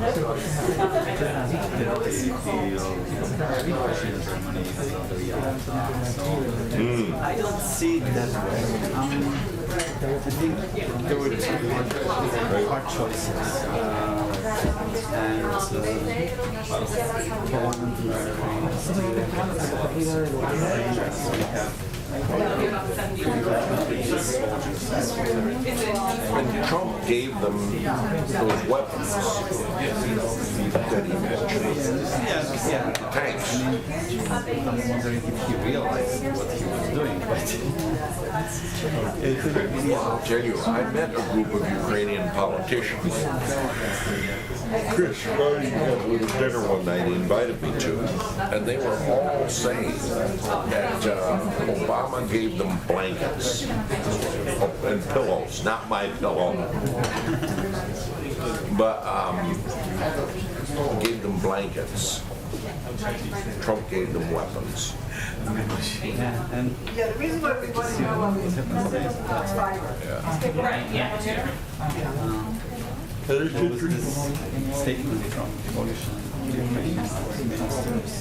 I don't see it that way. I think there were two hard choices. And And Trump gave them those weapons that he mentioned. yeah. Tanks. I'm wondering if he realized what he was doing, but I'll tell you, I met a group of Ukrainian politicians. Chris Ryan had a little dinner one night he invited me to, and they were all saying that Obama gave them blankets and pillows, not my pillow, but gave them blankets. Trump gave them weapons. yeah, and Yeah, the reason why we want to know what is fiber. Right, yeah. what was this statement from Polish and Ukrainian ministers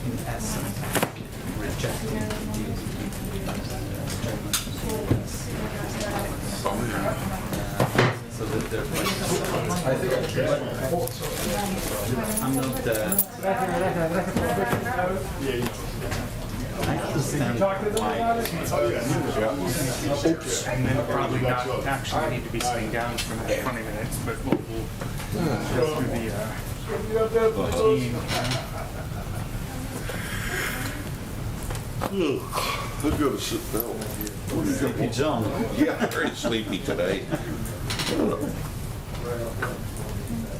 in essence rejecting so that they're I'm not I understand why. And then probably not actually need to be sitting down for another 20 minutes, but we'll go through the team. I'm gonna sit down. Sleepy John. Yeah, I'm very sleepy today.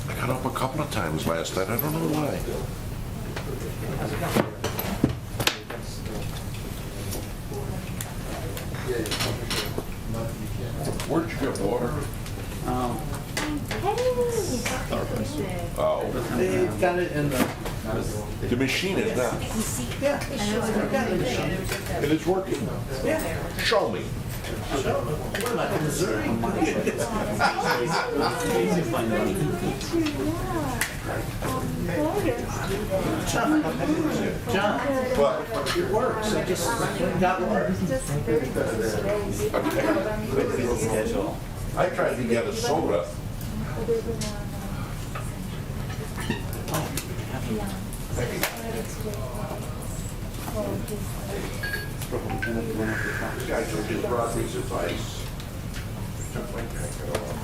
I got up a couple of times last night. I don't know why. Where'd you get water? Oh, They got it in the. the machine is not. Yeah, we got the machine. And it's working. Yeah. Show me. What am I, in Missouri? John, But, it works. I just got water. Schedule. I tried to get a soda. This guy took his brother's advice. Took my jacket off.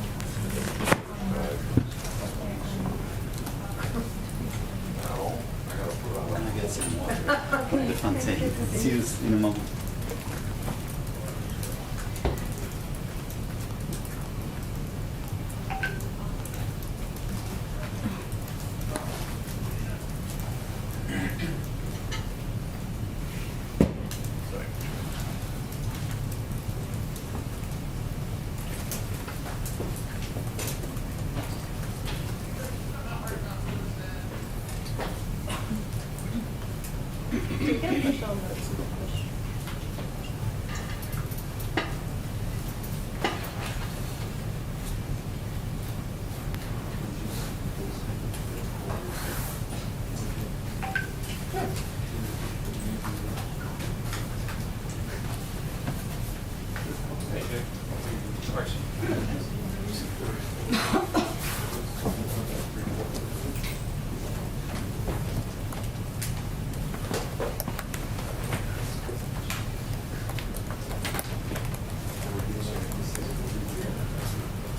Now, I gotta put on. I'm gonna get some water. The fountain. See you in a moment.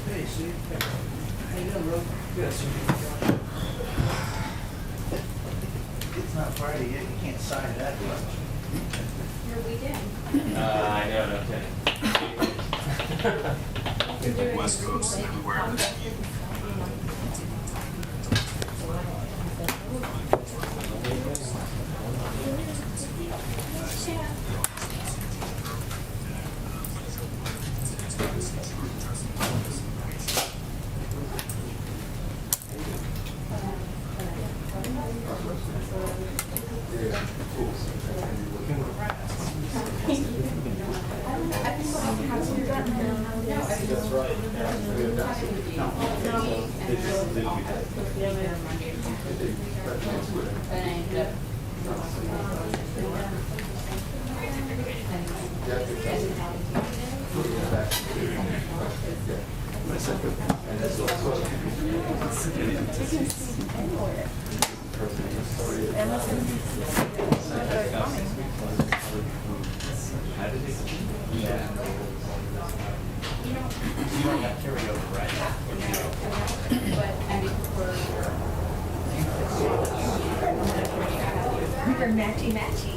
Hey, see? How you doing, bro? Good. It's not Friday yet. You can't sign that much. Your weekend. I know, no kidding. West Coast, everywhere. That's right. We're matchy matchy.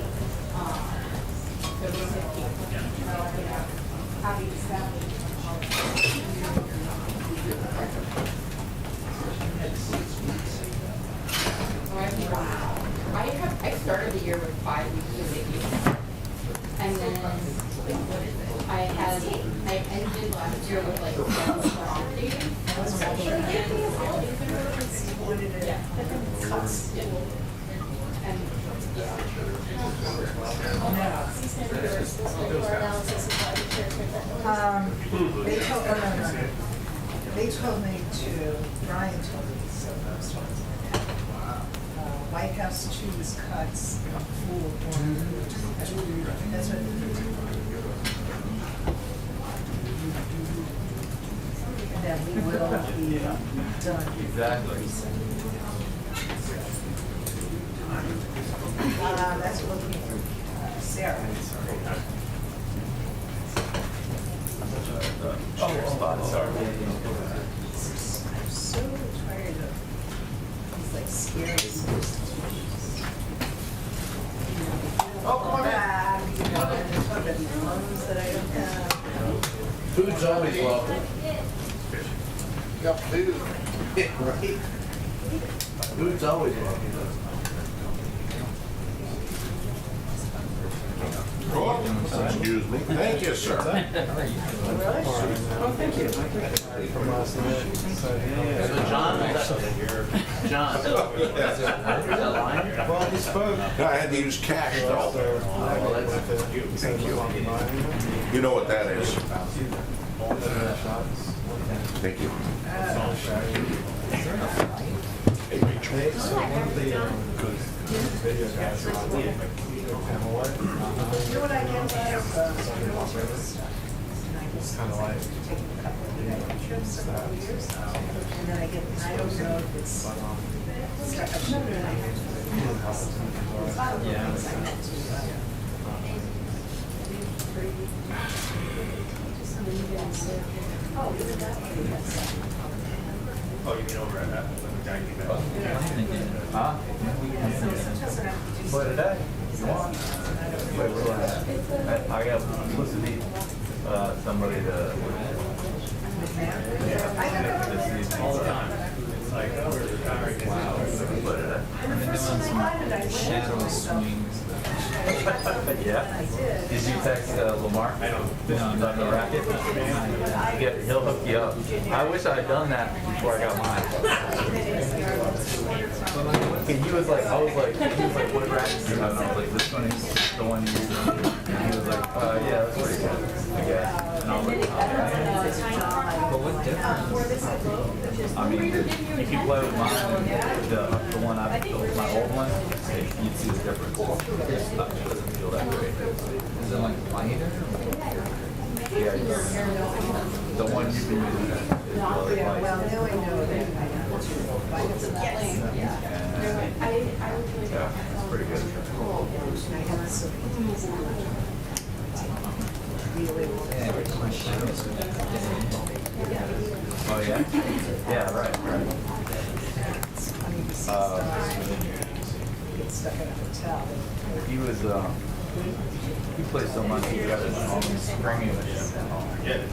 I started the year with 5 weeks of vacation. And then I ended last year with like 7 strong days. They told me to, Brian told me, so those ones. White House cheese cuts full of orange. That's what. And that we will be done. Exactly. That's looking for Sarah. Sorry. I'm so tired of these like scary substitutions. Oh, come on back, you know, and there's one of the loans that I don't have. Food's always lovely. Got food. Right? Food's always lovely. Excuse me. Thank you, sir. Oh, thank you. From last night. So John, John, is that line? Well, he spoke. I had to use cash though. Thank you. You know what that is? Thank you. So one of the video guys on Pamela, You know what I get out of military stuff? And I just kind of like take a couple of trips a couple of years. And then I get, I don't know if it's stuck up. Yeah. Oh, you mean over at that? Huh? What today? Wait, where was I got supposed to meet somebody to. Yeah. All the time. It's like, oh, we're retiring. Wow. What today? And the first time I did it, Shadow swings. Yeah? Did you text Lamar? I don't. About the racket? Yeah, he'll hook you up. I wish I had done that before I got mine. And he was like, I was like, he was like, what racket do you have? And I was like, this one is the one you use. And he was like, yeah, that's pretty good, I guess. And I was like, but what difference? I mean, if you play with mine, the one I built, my old one, you'd see the difference. It doesn't feel that great. Is it like lighter? Yeah, the one you've been using is really light. well, now I know that I have to buy it. Yeah, it's pretty good. And I have some really Oh, yeah? Yeah, right. get stuck in a hotel. He was, he plays so much, he got his own stringing machine. Yeah.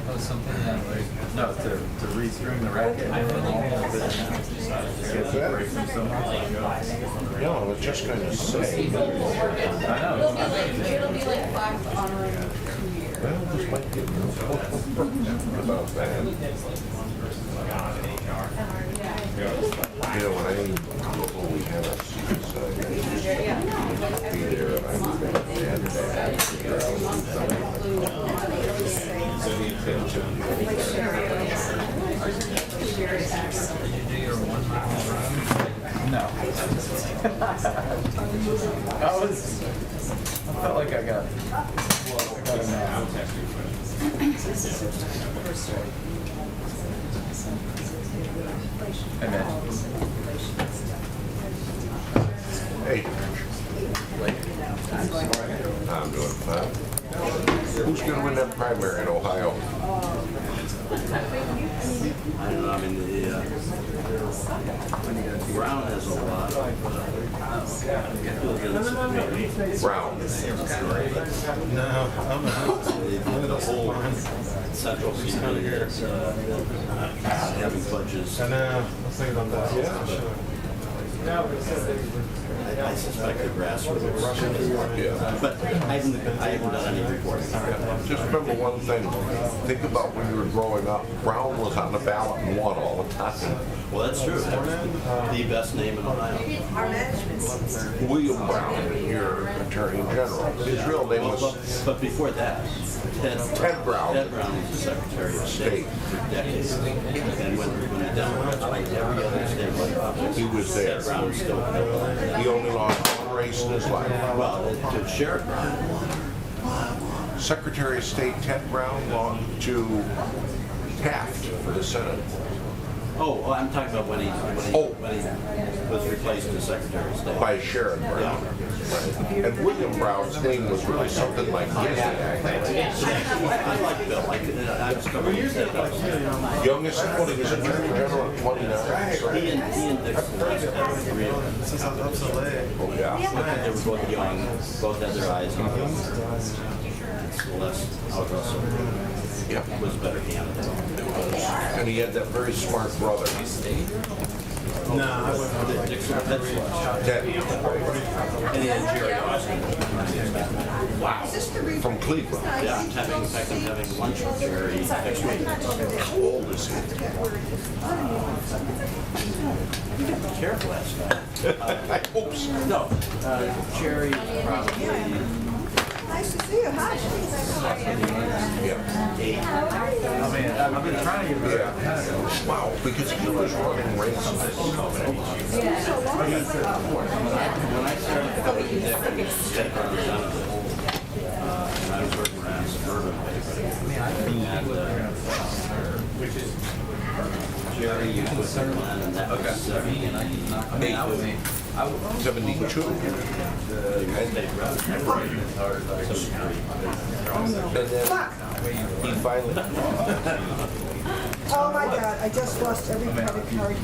Oh, something that like, no, to restring the racket. I know. Because he breaks them so much. No, I was just gonna say. I know. It'll be like 5 honoring 2 years. Well, this might be about that. You know, when we have a suicide, be there, I would have that. So the intention. Did you do your 1 mile run? No. I felt like I got a nap. Hey, I'm doing fine. Who's gonna win that primary in Ohio? I don't know, I mean, Brown has a lot of, Brown. No, I'm the whole central county is having budgets. I know. Let's think about that. I suspect the grassroots. Yeah. But I haven't done any reporting. Just remember one thing. Think about when you were growing up. Brown was on the ballot and won all the time. Well, that's true. That was the best name in Ohio. Our management system. William Brown, your Attorney General. His real name was But before that, Ted Brown. Ted Brown was the Secretary of State for decades. And when the Democrats won every other statewide office, He was there. Ted Brown was still He only lost one race in his life. well, to Sherrod Brown. Secretary of State Ted Brown lost to Taft for the Senate. Oh, I'm talking about when he was replaced as Secretary of State. By Sherrod Brown. Right. And William Brown's name was really something like I like Bill. I was covering his state. youngest, what he was Attorney General at 29. He and Dixon last had 3 of them. Oh, yeah. They were both young, both had their eyes on him. Celeste Algrosso Yep. was a better candidate. And he had that very smart brother, No, I wouldn't. Dixon, that's what. Ted, And he had Jerry Austin. Wow. from Cleveland. Yeah, in fact, I'm having lunch with Jerry next week. How old is he? Be careful, that's not. I hope so. No, Jerry probably Nice to see you. Hi. Yeah. 8. I've been trying to get rid of Yeah. Wow, because he was running races. When I started covering the deputy state representative, I was working around suburban paper. Jerry, you put Glenn, and that was 72. And then he finally, Oh my God, I just lost every credit card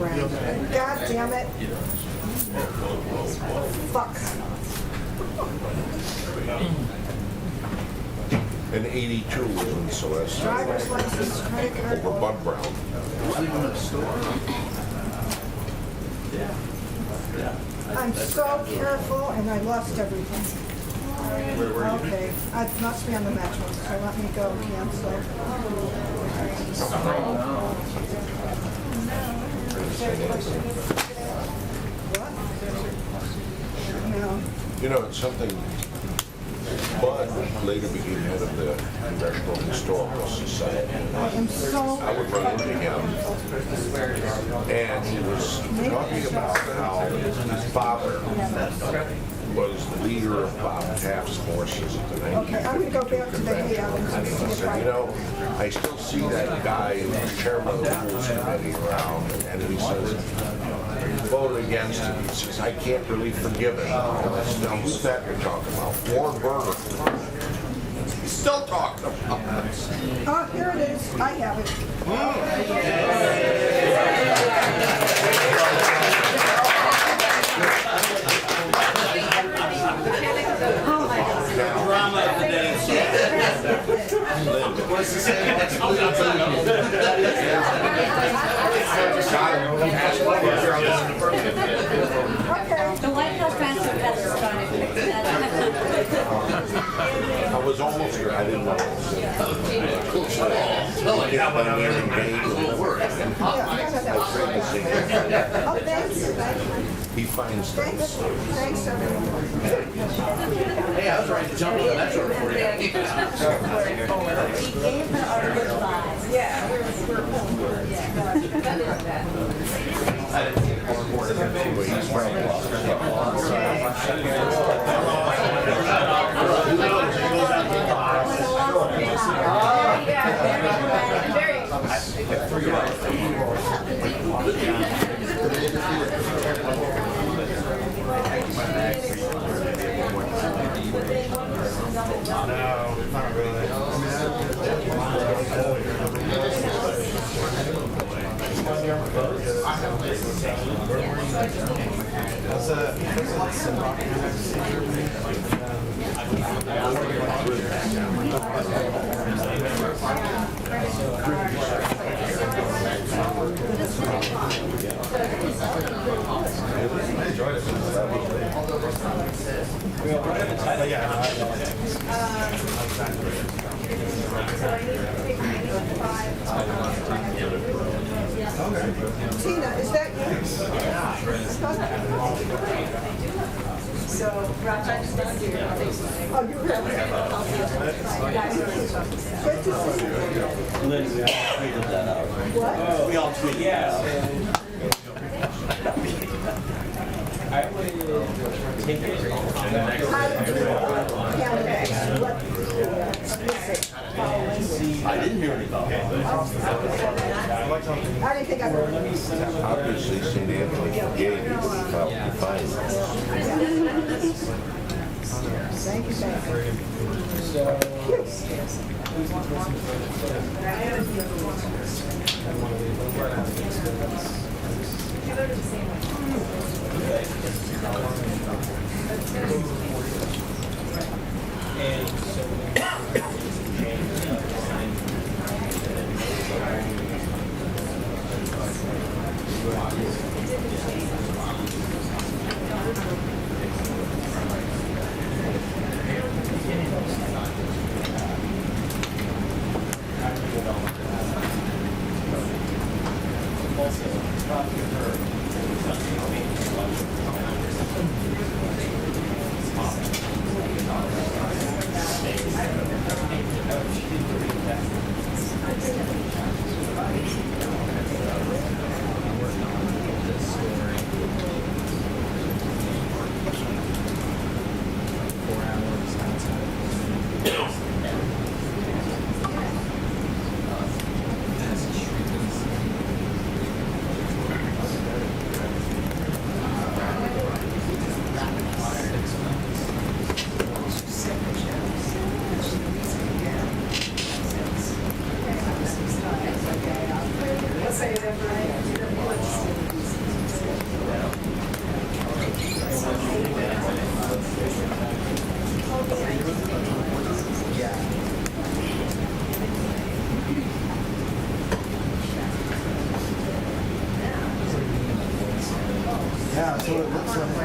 around. God damn it. Fuck. in 82 was when Celeste Driver's license, credit card. over Bud Brown. I'm so careful and I lost everything. Okay, I must be on the metro, so let me go cancel. What? No. You know, it's something, Bud later became head of the Congressional Historical Society. I am so. I would run into him, and he was talking about how his father was the leader of Bob Taft's forces at the Okay, I'm gonna go back to the hay ovens and see He if said, I. you know, I still see that guy who's chairman of the Rules Committee around, and he says, voted against it. He says, I can't really forgive it. Now, who's that you're talking about? Warren Berger. He's still talking about it. Oh, here it is. I have it. Drama of the day. Okay. The White House transfer hasn't started. I was almost here. I didn't know. Yeah, but I'm in vain. Yeah, no. Oh, thanks. He finds things. Thanks, everyone. Hey, I was ready to jump on the metro for you. We gave her our goodbyes. Yeah, Anyway, he's probably lost. No, not really. Tina, is that you? So, Raj, I just missed you. Oh, you really? Good to see you. Lynn, we all tweeted that out. What? We all tweeted that out. I didn't hear anything. I didn't think I heard. Obviously, St. Anthony forgave you, but he filed the fine. Thank you, thank Yeah, so it looks like.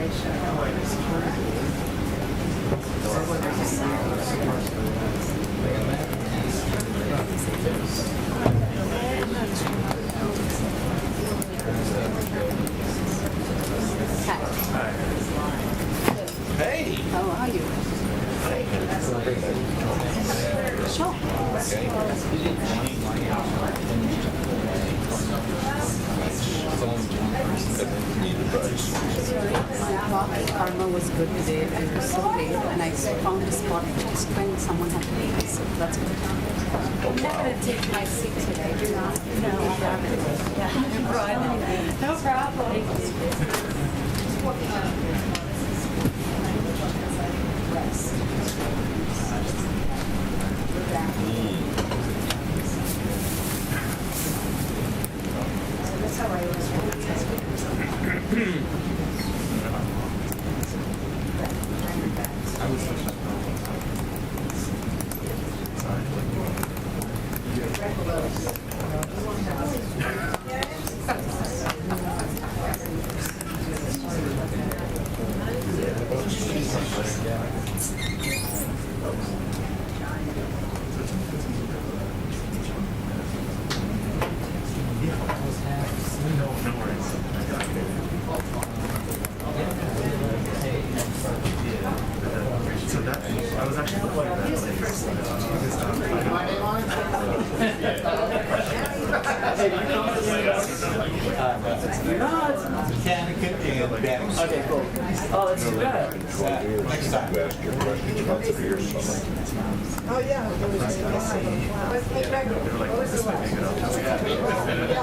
Hey! How are you? Sure. Karma was good today. I was so late and I found a spot just when someone had to leave. So that's good. I'm not going to take my seat today. Do not. No, no problem. That's how I always Connecticut and Banning. Okay, cool. Oh, that's too bad. Next time you ask your questions about the beer summit. Oh, yeah. It was, yeah,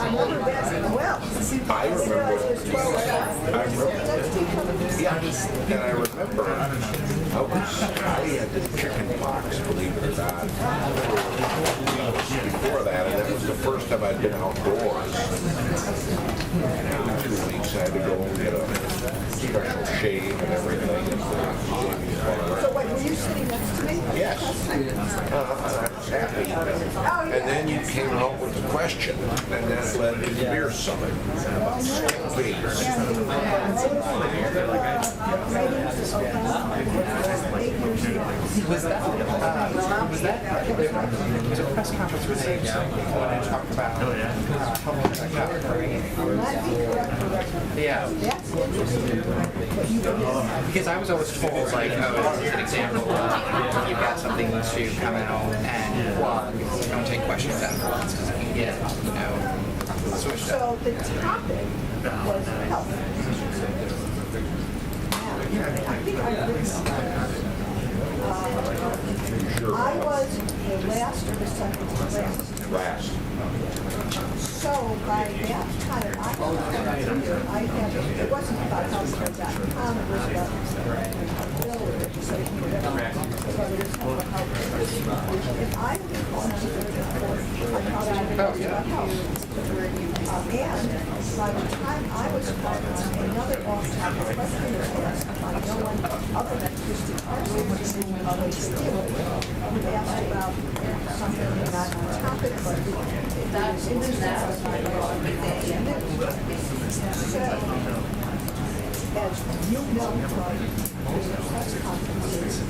I remember that well. I remember, yeah, and I remember I had the chicken pox, believe it or not, before that, and that was the first time I'd been outdoors. And 2 weeks, I had to go and get a special shave and everything. And So wait, were you sitting next to me? yes, I was happy. And then you came out with the question, and that led to the beer summit. Beers. Was that was a press conference where they talked about how much I got, right? Yeah. Because I was always told, like, oh, this is an example of you've got something to come out and plug. Don't take questions afterwards because you can get, you know, switched up. So the topic was health. Now, I think I've written I was the last or the second to last. So by that time, I was here, I had, it wasn't about healthcare.com, it was about if I was on to the report, I thought I would about health. And by the time I was called on another off-topic question was asked by no one other than Christy Carson, which is always do. We asked about something not on topic, but it was interesting. So, as you know from the press conferences,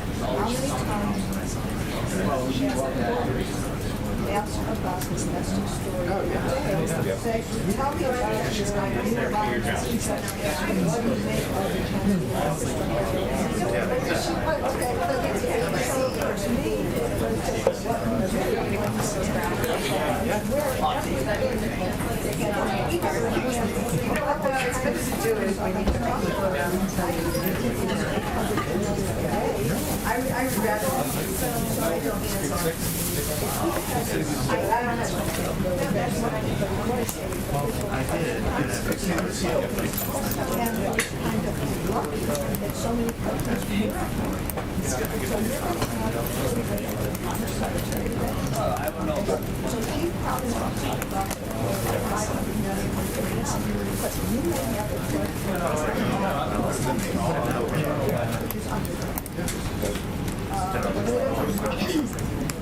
how many times ask about this nesting story. Say, tell me about your idea about what do you make of the to me,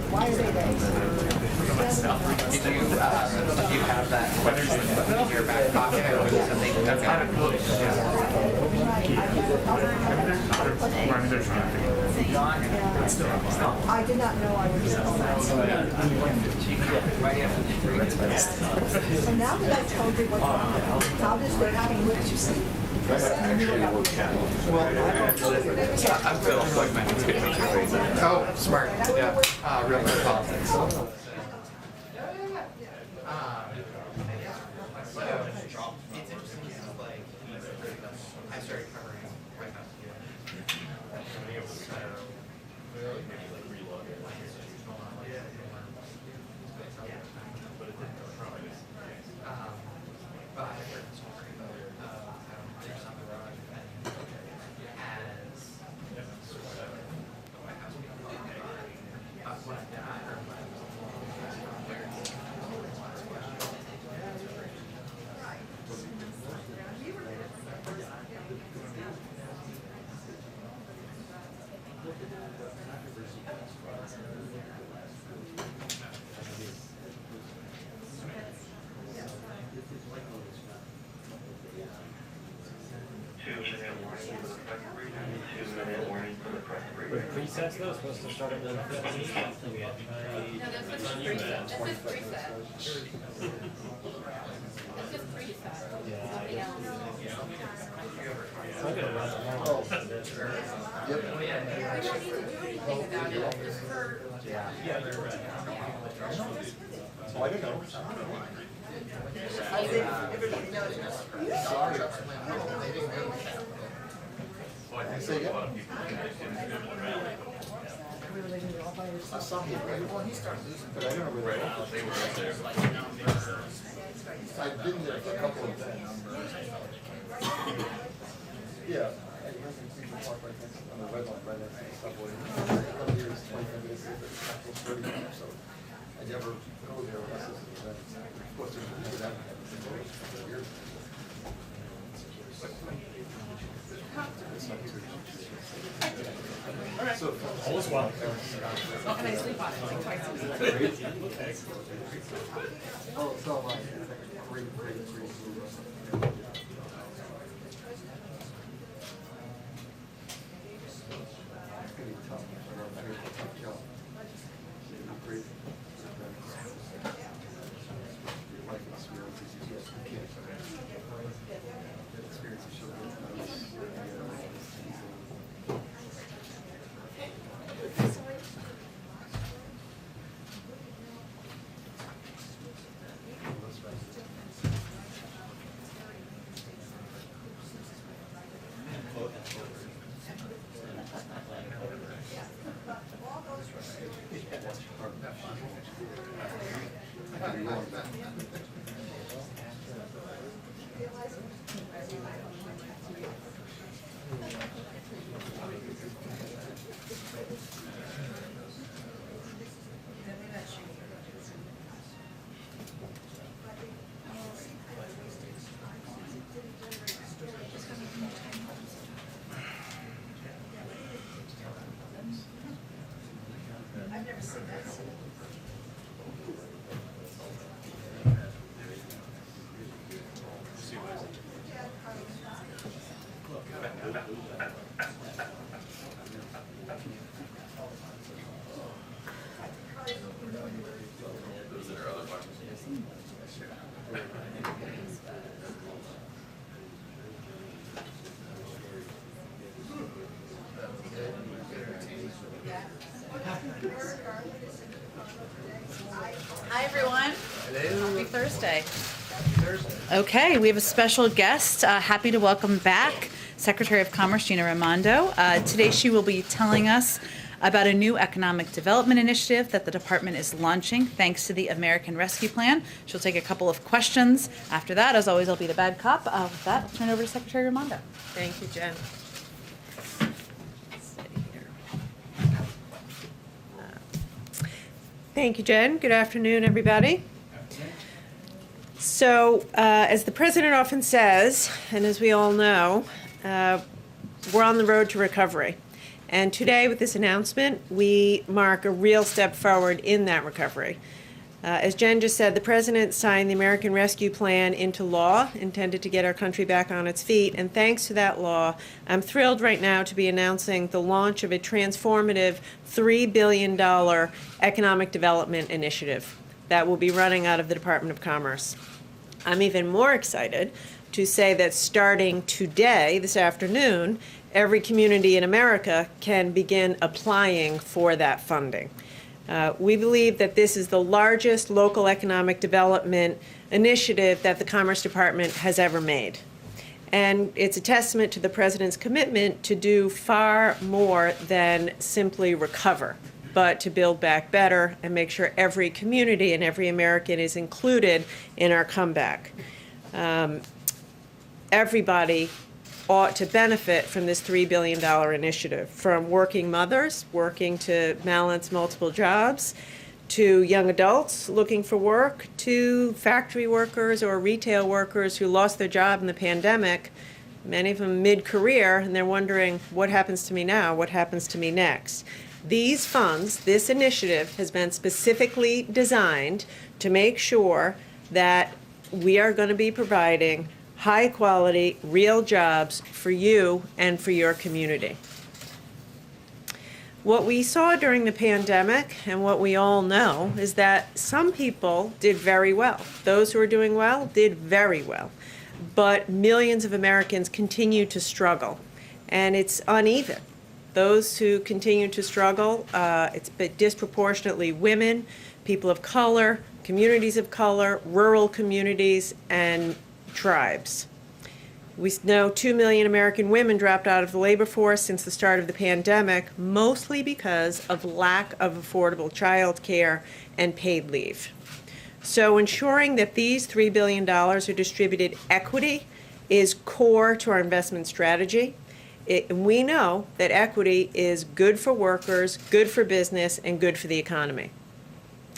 why are they there? Do you have that question in your back pocket or something? I did not know I was on that. So now that I told you what how does the what you see? I'm Phil, like my name's good. Oh, smart. Yeah. Real quick politics. It's interesting because, like, I started covering White House but I heard the story of how there's on the road and as sort of the White House being what I heard Presets though, supposed to start at 1:15. No, that's just preset. That's just preset. That's just preset. Nothing else. I'm gonna run tomorrow. We don't need to do anything about it, just for. Yeah, you're right. I've been there for a couple of times. Yeah. People park right next on the red line, right next to the subway. I come here, it's 25 minutes, it's 30 minutes, so I never go there unless it's an event. Of course, there's that for years. All right. So, all is well. And I sleep on it like twice a week. Oh, it's all like great. Hi, everyone. Happy Thursday. Okay, we have a special guest. Happy to welcome back Secretary of Commerce Gina Raimondo. Today she will be telling us about a new economic development initiative that the department is launching thanks to the American Rescue Plan. She'll take a couple of questions. After that, as always, I'll be the bad cop. With that, I'll turn it over to Secretary Raimondo. Thank you, Jen. Thank you, Jen. Good afternoon, everybody. So, as the president often says, and as we all know, we're on the road to recovery. And today, with this announcement, we mark a real step forward in that recovery. As Jen just said, the president signed the American Rescue Plan into law, intended to get our country back on its feet. And thanks to that law, I'm thrilled right now to be announcing the launch of a transformative $3 billion economic development initiative that will be running out of the Department of Commerce. I'm even more excited to say that starting today, this afternoon, every community in America can begin applying for that funding. We believe that this is the largest local economic development initiative that the Commerce Department has ever made. And it's a testament to the President's commitment to do far more than simply recover, but to build back better and make sure every community and every American is included in our comeback. Everybody ought to benefit from this $3 billion initiative, from working mothers working to balance multiple jobs, to young adults looking for work, to factory workers or retail workers who lost their job in the pandemic, many of them mid-career, and they're wondering, what happens to me now? What happens to me next? These funds, this initiative, has been specifically designed to make sure that we are going to be providing high-quality, real jobs for you and for your community. What we saw during the pandemic, and what we all know, is that some people did very well. Those who are doing well did very well. But millions of Americans continue to struggle, and it's uneven. Those who continue to struggle, it's disproportionately women, people of color, communities of color, rural communities, and tribes. We know 2 million American women dropped out of the labor force since the start of the pandemic, mostly because of lack of affordable child care and paid leave. So ensuring that these $3 billion are distributed equity is core to our investment strategy. We know that equity is good for workers, good for business, and good for the economy.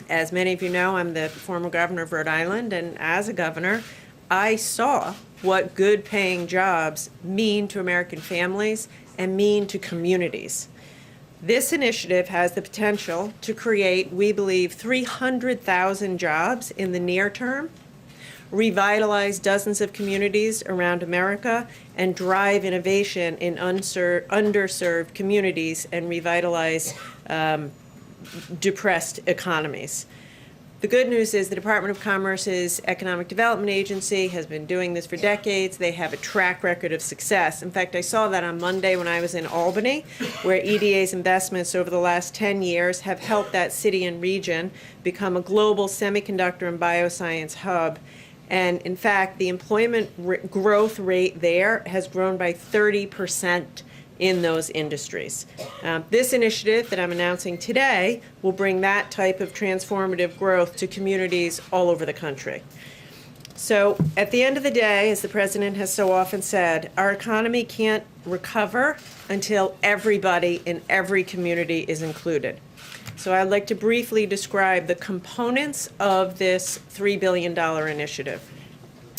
As many of you know, I'm the former governor of Rhode Island, and as a governor, I saw what good paying jobs mean to American families and mean to communities. This initiative has the potential to create, we believe, 300,000 jobs in the near term, revitalize dozens of communities around America, and drive innovation in underserved communities and revitalize depressed economies. The good news is the Department of Commerce's Economic Development Agency has been doing this for decades. They have a track record of success. In fact, I saw that on Monday when I was in Albany, where EDA's investments over the last 10 years have helped that city and region become a global semiconductor and bioscience hub. And in fact, the employment growth rate there has grown by 30% in those industries. This initiative that I'm announcing today will bring that type of transformative growth to communities all over the country. So at the end of the day, as the president has so often said, our economy can't recover until everybody in every community is included. So I'd like to briefly describe the components of this $3 billion initiative.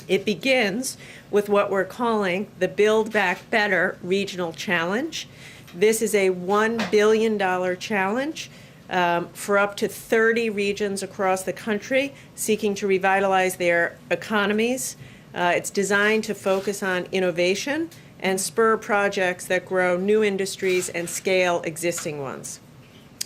It begins with what we're calling the Build Back Better Regional Challenge. This is a $1 billion challenge for up to 30 regions across the country seeking to revitalize their economies. It's designed to focus on innovation and spur projects that grow new industries and scale existing ones.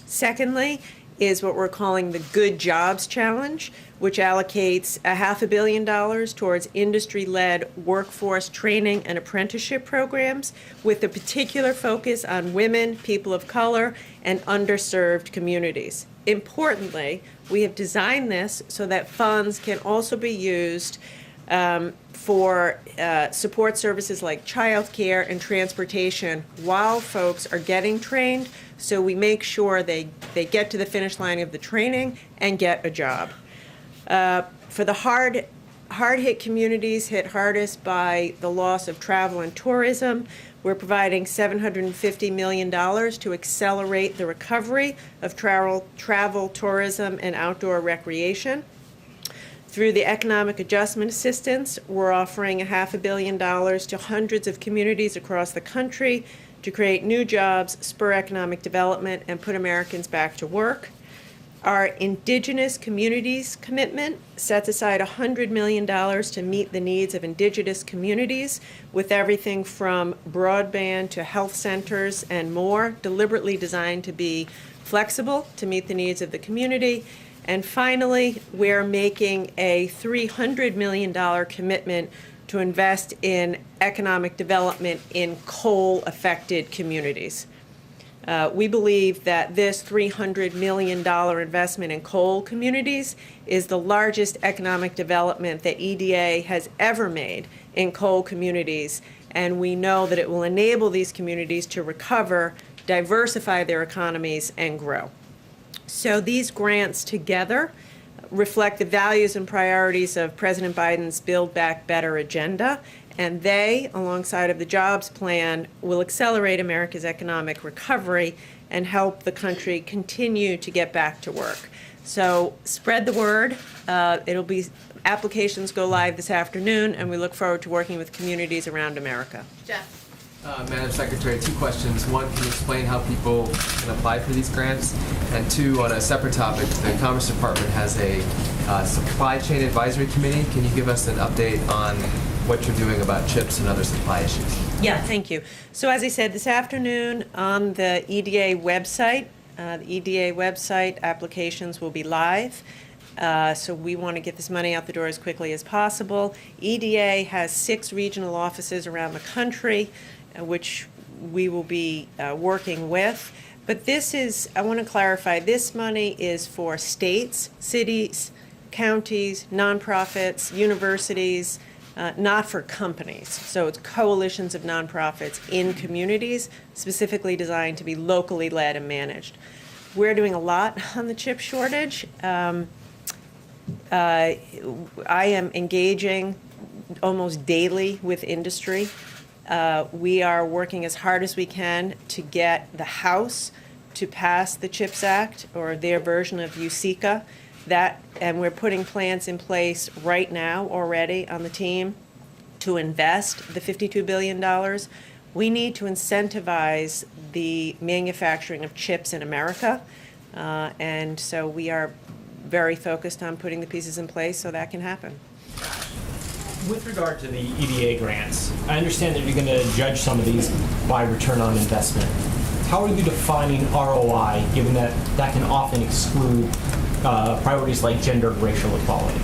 Secondly, is what we're calling the Good Jobs Challenge, which allocates $500 million towards industry-led workforce training and apprenticeship programs with a particular focus on women, people of color, and underserved communities. Importantly, we have designed this so that funds can also be used for support services like childcare and transportation while folks are getting trained, so we make sure they get to the finish line of the training and get a job. For the hard-hit communities hit hardest by the loss of travel and tourism, we're providing $750 million to accelerate the recovery of travel, tourism, and outdoor recreation. Through the Economic Adjustment Assistance, we're offering $500 million to hundreds of communities across the country to create new jobs, spur economic development, and put Americans back to work. Our Indigenous Communities Commitment sets aside $100 million to meet the needs of Indigenous communities with everything from broadband to health centers and more, deliberately designed to be flexible to meet the needs of the community. And finally, we're making a $300 million commitment to invest in economic development in coal-affected communities. We believe that this $300 million investment in coal communities is the largest economic development that EDA has ever made in coal communities, and we know that it will enable these communities to recover, diversify their economies, and grow. So these grants together reflect the values and priorities of President Biden's Build Back Better agenda, and they, alongside of the jobs plan, will accelerate America's economic recovery and help the country continue to get back to work. So spread the word. Applications go live this afternoon, and we look forward to working with communities around America. Jeff. Madam Secretary, 2 questions. 1, can you explain how people can apply for these grants? And 2, on a separate topic, the Commerce Department has a supply chain advisory committee. Can you give us an update on what you're doing about chips and other supply issues? Yeah, thank you. So as I said, this afternoon on the EDA website, applications will be live. So we want to get this money out the door as quickly as possible. EDA has 6 regional offices around the country, which we will be working with. But this is, I want to clarify, this money is for states, cities, counties, nonprofits, universities, not for companies. So it's coalitions of nonprofits in communities specifically designed to be locally led and managed. We're doing a lot on the chip shortage. I am engaging almost daily with industry. We are working as hard as we can to get the House to pass the CHIPS Act, or their version of USICA. And we're putting plans in place right now already on the team to invest the $52 billion. We need to incentivize the manufacturing of chips in America. And so we are very focused on putting the pieces in place so that can happen. With regard to the EDA grants, I understand that you're going to judge some of these by return on investment. How are you defining ROI, given that that can often exclude priorities like gender and racial equality?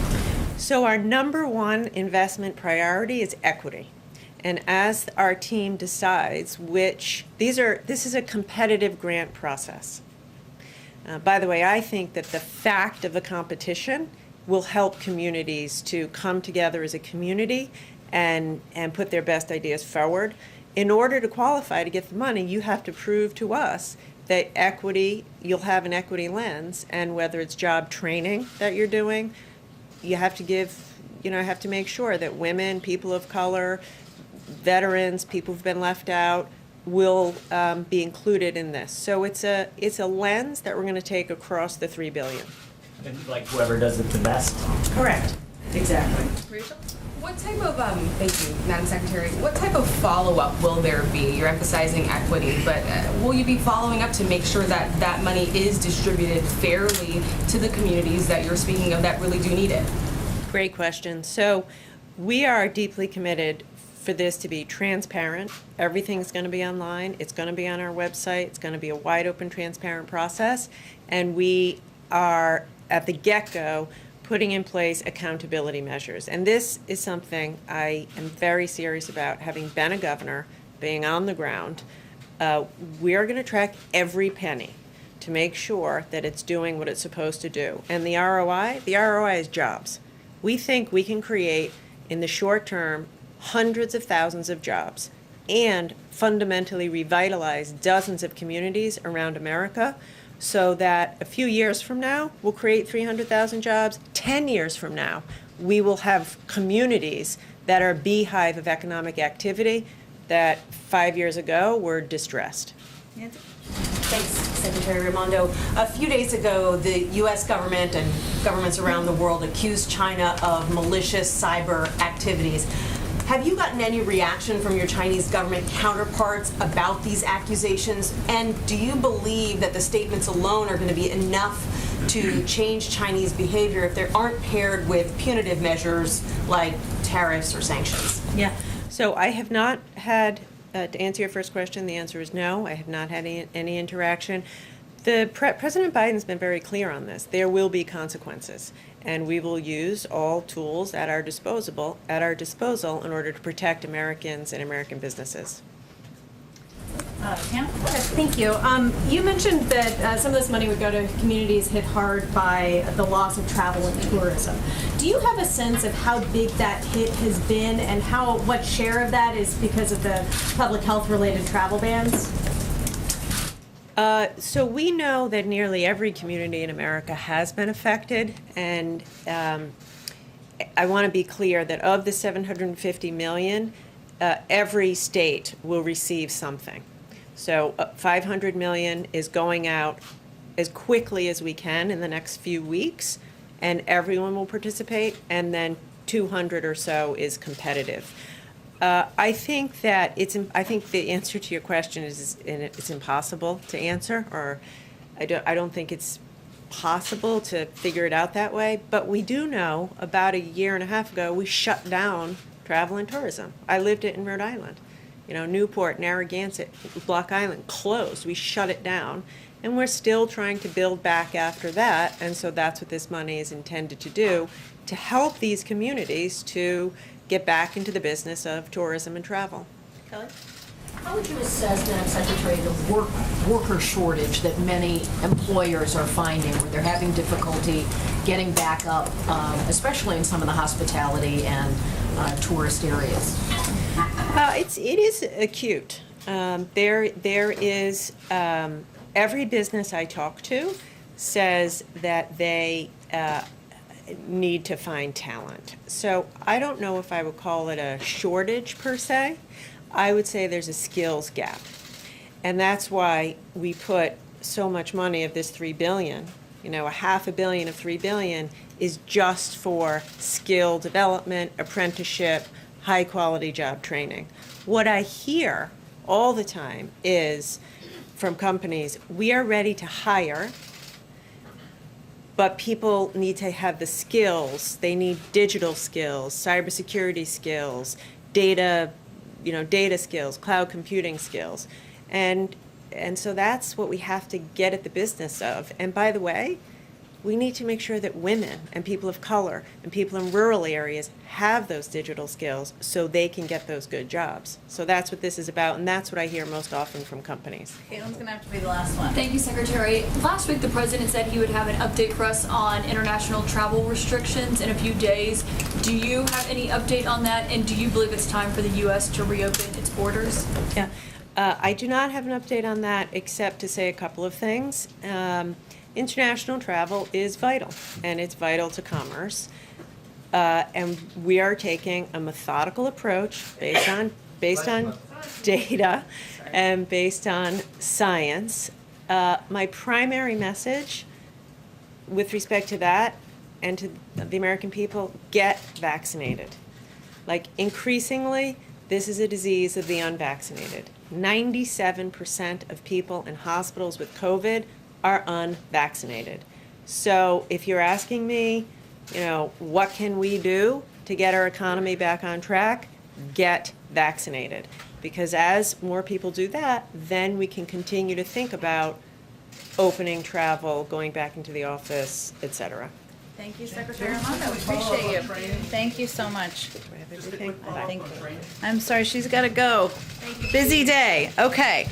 So our number one investment priority is equity. And as our team decides this is a competitive grant process. By the way, I think that the fact of the competition will help communities to come together as a community and put their best ideas forward. In order to qualify to get the money, you have to prove to us that you'll have an equity lens, and whether it's job training that you're doing, you have to make sure that women, people of color, veterans, people who've been left out, will be included in this. So it's a lens that we're going to take across the $3 billion. And like whoever does it the best? Correct. Exactly. Rachel? What type of, thank you, Madam Secretary, what type of follow-up will there be? You're emphasizing equity, but will you be following up to make sure that that money is distributed fairly to the communities that you're speaking of that really do need it? Great question. So we are deeply committed for this to be transparent. Everything's going to be online. It's going to be on our website. It's going to be a wide open, transparent process. And we are, at the get-go, putting in place accountability measures. And this is something I am very serious about, having been a governor, being on the ground. We are going to track every penny to make sure that it's doing what it's supposed to do. And the ROI is jobs. We think we can create, in the short term, hundreds of thousands of jobs and fundamentally revitalize dozens of communities around America, so that a few years from now, we'll create 300,000 jobs. 10 years from now, we will have communities that are a beehive of economic activity that 5 years ago were distressed. Thanks, Secretary Raimondo. A few days ago, the U.S. government and governments around the world accused China of malicious cyber activities. Have you gotten any reaction from your Chinese government counterparts about these accusations? And do you believe that the statements alone are going to be enough to change Chinese behavior if they aren't paired with punitive measures like tariffs or sanctions? Yeah. So I have not had, to answer your first question, the answer is no. I have not had any interaction. President Biden's been very clear on this. There will be consequences, and we will use all tools at our disposal in order to protect Americans and American businesses. Pam? Thank you. You mentioned that some of this money would go to communities hit hard by the loss of travel and tourism. Do you have a sense of how big that hit has been, and what share of that is because of the public health related travel bans? So we know that nearly every community in America has been affected, and I want to be clear that of the $750 million, every state will receive something. So $500 million is going out as quickly as we can in the next few weeks, and everyone will participate, and then 200 or so is competitive. I think that I think the answer to your question is it's impossible to answer, or I don't think it's possible to figure it out that way. But we do know about a year and a half ago we shut down travel and tourism. I lived it in Rhode Island. Newport, Narragansett, Block Island closed. We shut it down, and we're still trying to build back after that. And so that's what this money is intended to do, to help these communities to get back into the business of tourism and travel. Kelly? How would you assess, Madam Secretary, the worker shortage that many employers are finding, where they're having difficulty getting back up, especially in some of the hospitality and tourist areas? It is acute. There is every business I talk to says that they need to find talent. So I don't know if I would call it a shortage per se. I would say there's a skills gap. And that's why we put so much money of this $3 billion, $500 million of $3 billion is just for skill development, apprenticeship, high quality job training. What I hear all the time is from companies, we are ready to hire, but people need to have the skills. They need digital skills, cybersecurity skills, data skills, cloud computing skills. And so that's what we have to get at the business of. And by the way, we need to make sure that women and people of color and people in rural areas have those digital skills so they can get those good jobs. So that's what this is about, and that's what I hear most often from companies. Caitlin's going to have to be the last one. Thank you, Secretary. Last week, the President said he would have an update for us on international travel restrictions in a few days. Do you have any update on that, and do you believe it's time for the U.S. to reopen its borders? Yeah, I do not have an update on that except to say a couple of things. International travel is vital, and it's vital to commerce. And we are taking a methodical approach based on data and based on science. My primary message with respect to that and to the American people, get vaccinated. Like, increasingly, this is a disease of the unvaccinated. 97% of people in hospitals with COVID are unvaccinated. So if you're asking me, what can we do to get our economy back on track? Get vaccinated. Because as more people do that, then we can continue to think about opening travel, going back into the office, et cetera. Thank you, Secretary Raimondo. We appreciate you. Thank you so much. Thank you. I'm sorry, she's got to go. Busy day. Okay.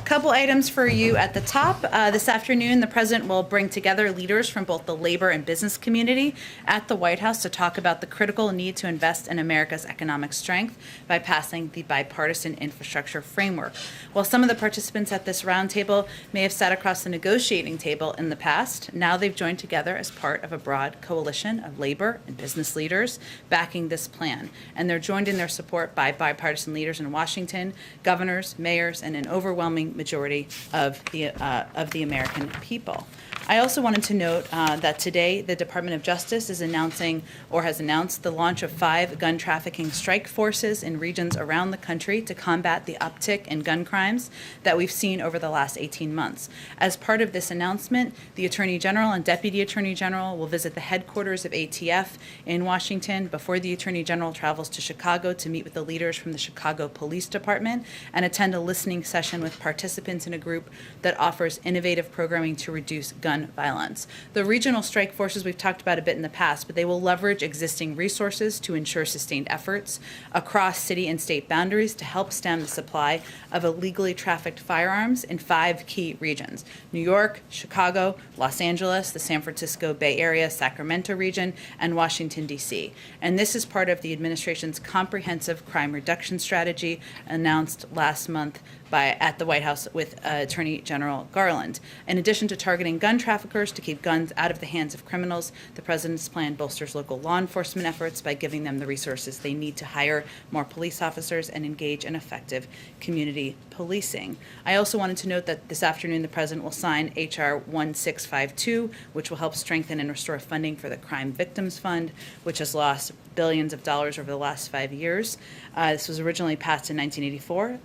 Couple items for you at the top. This afternoon, the President will bring together leaders from both the labor and business community at the White House to talk about the critical need to invest in America's economic strength by passing the bipartisan infrastructure framework. While some of the participants at this roundtable may have sat across the negotiating table in the past, now they've joined together as part of a broad coalition of labor and business leaders backing this plan. And they're joined in their support by bipartisan leaders in Washington, governors, mayors, and an overwhelming majority of the American people. I also wanted to note that today the Department of Justice is announcing or has announced the launch of 5 gun trafficking strike forces in regions around the country to combat the uptick in gun crimes that we've seen over the last 18 months. As part of this announcement, the Attorney General and Deputy Attorney General will visit the headquarters of ATF in Washington before the Attorney General travels to Chicago to meet with the leaders from the Chicago Police Department and attend a listening session with participants in a group that offers innovative programming to reduce gun violence. The regional strike forces we've talked about a bit in the past, but they will leverage existing resources to ensure sustained efforts across city and state boundaries to help stem the supply of illegally trafficked firearms in 5 key regions: New York, Chicago, Los Angeles, the San Francisco Bay Area, Sacramento region, and Washington, D.C. And this is part of the administration's comprehensive crime reduction strategy announced last month at the White House with Attorney General Garland. In addition to targeting gun traffickers to keep guns out of the hands of criminals, the President's plan bolsters local law enforcement efforts by giving them the resources they need to hire more police officers and engage in effective community policing. I also wanted to note that this afternoon the President will sign H.R. 1652, which will help strengthen and restore funding for the Crime Victims Fund, which has lost billions of dollars over the last 5 years. This was originally passed in 1984,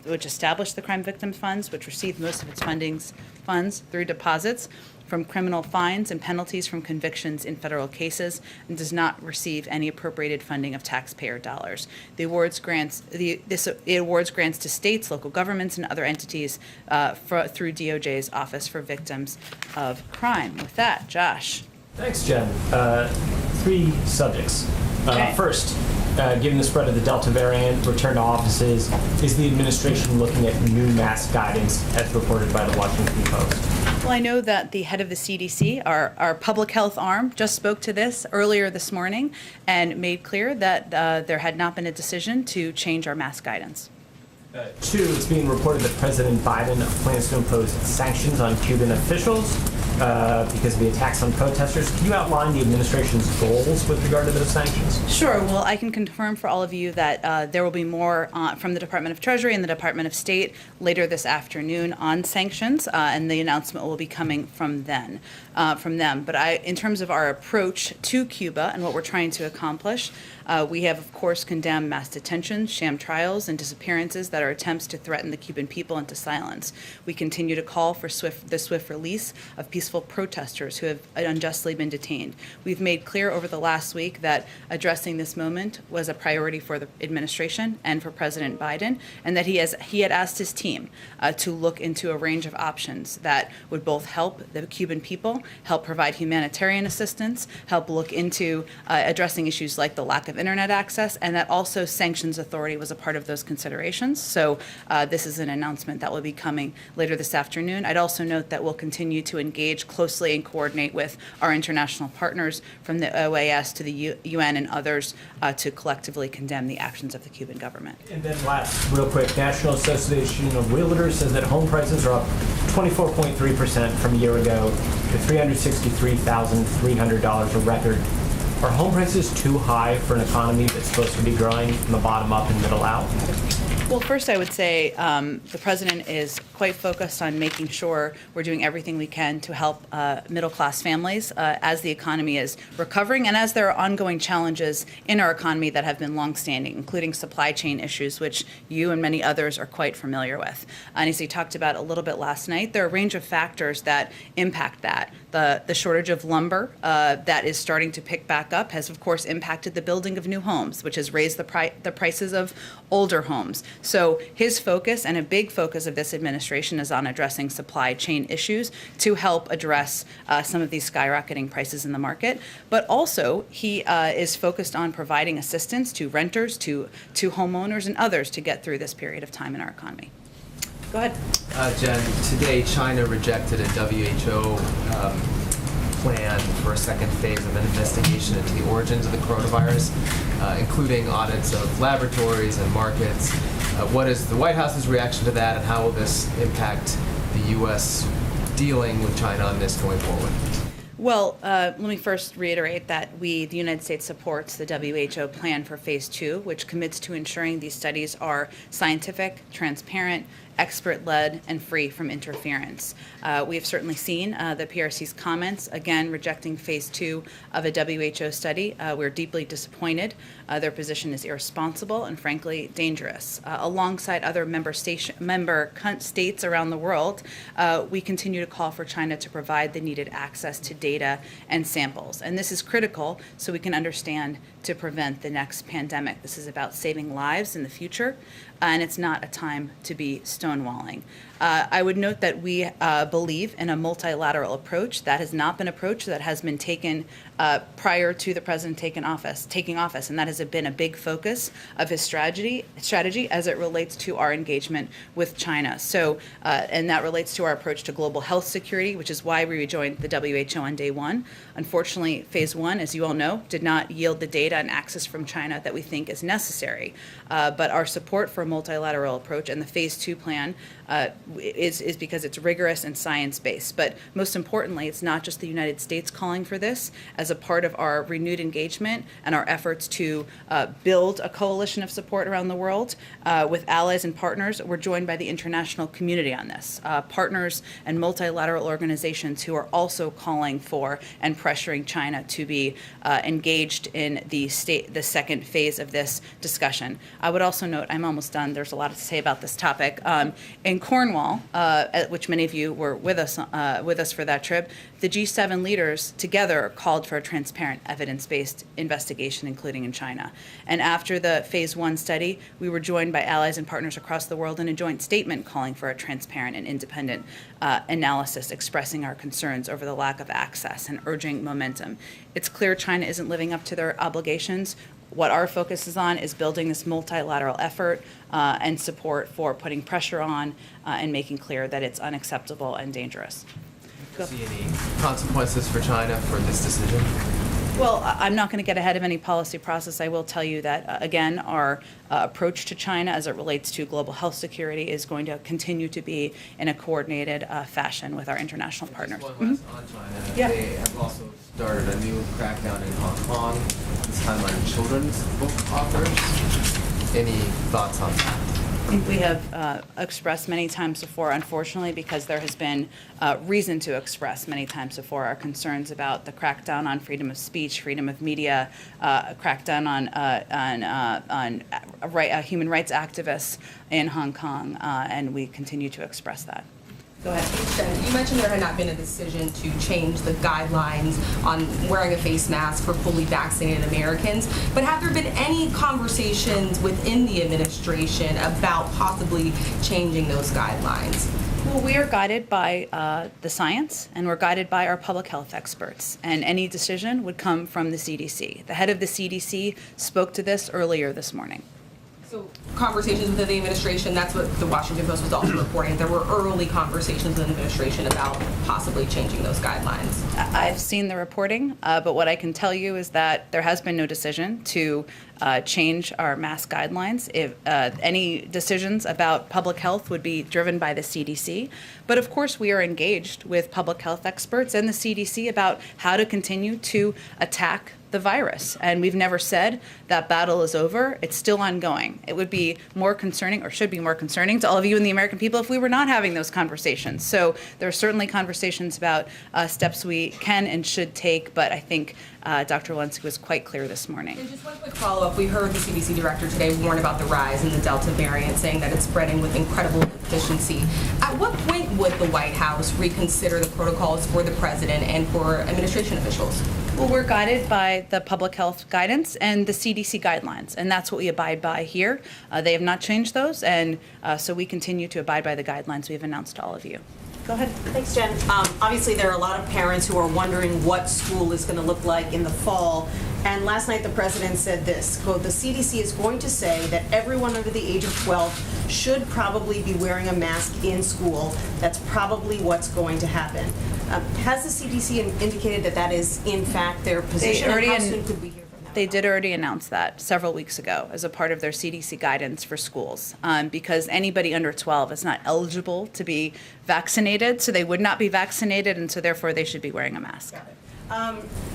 which established the Crime Victims Funds, which received most of its funds through deposits from criminal fines and penalties from convictions in federal cases, and does not receive any appropriated funding of taxpayer dollars. The awards grants to states, local governments, and other entities through DOJ's Office for Victims of Crime. With that, Josh. Thanks, Jen. 3 subjects. Okay. First, given the spread of the Delta variant, return to offices, is the administration looking at new mask guidance as reported by the Washington Post? Well, I know that the head of the CDC, our public health arm, just spoke to this earlier this morning and made clear that there had not been a decision to change our mask guidance. Two, it's being reported that President Biden plans to impose sanctions on Cuban officials because of the attacks on protesters. Can you outline the administration's goals with regard to those sanctions? Sure. Well, I can confirm for all of you that there will be more from the Department of Treasury and the Department of State later this afternoon on sanctions, and the announcement will be coming from them. But in terms of our approach to Cuba and what we're trying to accomplish, we have, of course, condemned mass detentions, sham trials, and disappearances that are attempts to threaten the Cuban people into silence. We continue to call for the swift release of peaceful protesters who have unjustly been detained. We've made clear over the last week that addressing this moment was a priority for the administration and for President Biden, and that he had asked his team to look into a range of options that would both help the Cuban people, help provide humanitarian assistance, help look into addressing issues like the lack of internet access, and that also sanctions authority was a part of those considerations. So this is an announcement that will be coming later this afternoon. I'd also note that we'll continue to engage closely and coordinate with our international partners from the OAS to the UN and others to collectively condemn the actions of the Cuban government. And then last, real quick, National Association of Realtors says that home prices are up 24.3% from a year ago to $363,300, a record. Are home prices too high for an economy that's supposed to be growing from the bottom up and middle out? Well, first I would say the president is quite focused on making sure we're doing everything we can to help middle-class families as the economy is recovering and as there are ongoing challenges in our economy that have been longstanding, including supply chain issues, which you and many others are quite familiar with. And as he talked about a little bit last night, there are a range of factors that impact that. The shortage of lumber that is starting to pick back up has, of course, impacted the building of new homes, which has raised the prices of older homes. So his focus, and a big focus of this administration, is on addressing supply chain issues to help address some of these skyrocketing prices in the market. But also, he is focused on providing assistance to renters, to homeowners, and others to get through this period of time in our economy. Go ahead. Jen, today China rejected a WHO plan for a second phase of an investigation into the origins of the coronavirus, including audits of laboratories and markets. What is the White House's reaction to that, and how will this impact the U.S. dealing with China on this going forward? Well, let me first reiterate that the United States supports the WHO plan for Phase 2, which commits to ensuring these studies are scientific, transparent, expert-led, and free from interference. We have certainly seen the PRC's comments, again, rejecting Phase 2 of a WHO study. We're deeply disappointed. Their position is irresponsible and, frankly, dangerous. Alongside other member states around the world, we continue to call for China to provide the needed access to data and samples. And this is critical so we can understand to prevent the next pandemic. This is about saving lives in the future, and it's not a time to be stonewalling. I would note that we believe in a multilateral approach. That has not been an approach that has been taken prior to the president taking office, and that has been a big focus of his strategy as it relates to our engagement with China. So, and that relates to our approach to global health security, which is why we rejoined the WHO on day one. Unfortunately, Phase 1, as you all know, did not yield the data and access from China that we think is necessary. But our support for a multilateral approach and the Phase 2 plan is because it's rigorous and science-based. But most importantly, it's not just the United States calling for this. As a part of our renewed engagement and our efforts to build a coalition of support around the world with allies and partners, we're joined by the international community on this. Partners and multilateral organizations who are also calling for and pressuring China to be engaged in the second phase of this discussion. I would also note, I'm almost done, there's a lot to say about this topic. In Cornwall, which many of you were with us for that trip, the G7 leaders together called for a transparent, evidence-based investigation, including in China. And after the phase 1 study, we were joined by allies and partners across the world in a joint statement calling for a transparent and independent analysis, expressing our concerns over the lack of access and urging momentum. It's clear China isn't living up to their obligations. What our focus is on is building this multilateral effort and support for putting pressure on and making clear that it's unacceptable and dangerous. See any consequences for China for this decision? Well, I'm not going to get ahead of any policy process. I will tell you that, again, our approach to China as it relates to global health security is going to continue to be in a coordinated fashion with our international partners. One last on China. Yeah. They have also started a new crackdown in Hong Kong, this time on children's book authors. Any thoughts on that? I think we have expressed many times before, unfortunately, because there has been reason to express many times before our concerns about the crackdown on freedom of speech, freedom of media, crackdown on human rights activists in Hong Kong, and we continue to express that. Go ahead. You mentioned there had not been a decision to change the guidelines on wearing a face mask for fully vaccinated Americans, but have there been any conversations within the administration about possibly changing those guidelines? Well, we are guided by the science, and we're guided by our public health experts, and any decision would come from the CDC. The head of the CDC spoke to this earlier this morning. So conversations within the administration, that's what the Washington Post was also reporting. There were early conversations within the administration about possibly changing those guidelines. I've seen the reporting, but what I can tell you is that there has been no decision to change our mask guidelines. If any decisions about public health would be driven by the CDC. But of course, we are engaged with public health experts and the CDC about how to continue to attack the virus. And we've never said that battle is over. It's still ongoing. It would be more concerning, or should be more concerning, to all of you and the American people if we were not having those conversations. So there are certainly conversations about steps we can and should take, but I think Dr. Walensky was quite clear this morning. And just one quick follow-up. We heard the CDC director today warn about the rise in the Delta variant, saying that it's spreading with incredible efficiency. At what point would the White House reconsider the protocols for the president and for administration officials? Well, we're guided by the public health guidance and the CDC guidelines, and that's what we abide by here. They have not changed those, and so we continue to abide by the guidelines we've announced to all of you. Go ahead. Thanks, Jen. Obviously, there are a lot of parents who are wondering what school is going to look like in the fall. And last night, the president said this, quote, "The CDC is going to say that everyone under the age of 12 should probably be wearing a mask in school. That's probably what's going to happen." Has the CDC indicated that that is, in fact, their position? And how soon could we hear from them? They did already announce that several weeks ago as a part of their CDC guidance for schools, because anybody under 12 is not eligible to be vaccinated, so they would not be vaccinated, and so therefore they should be wearing a mask.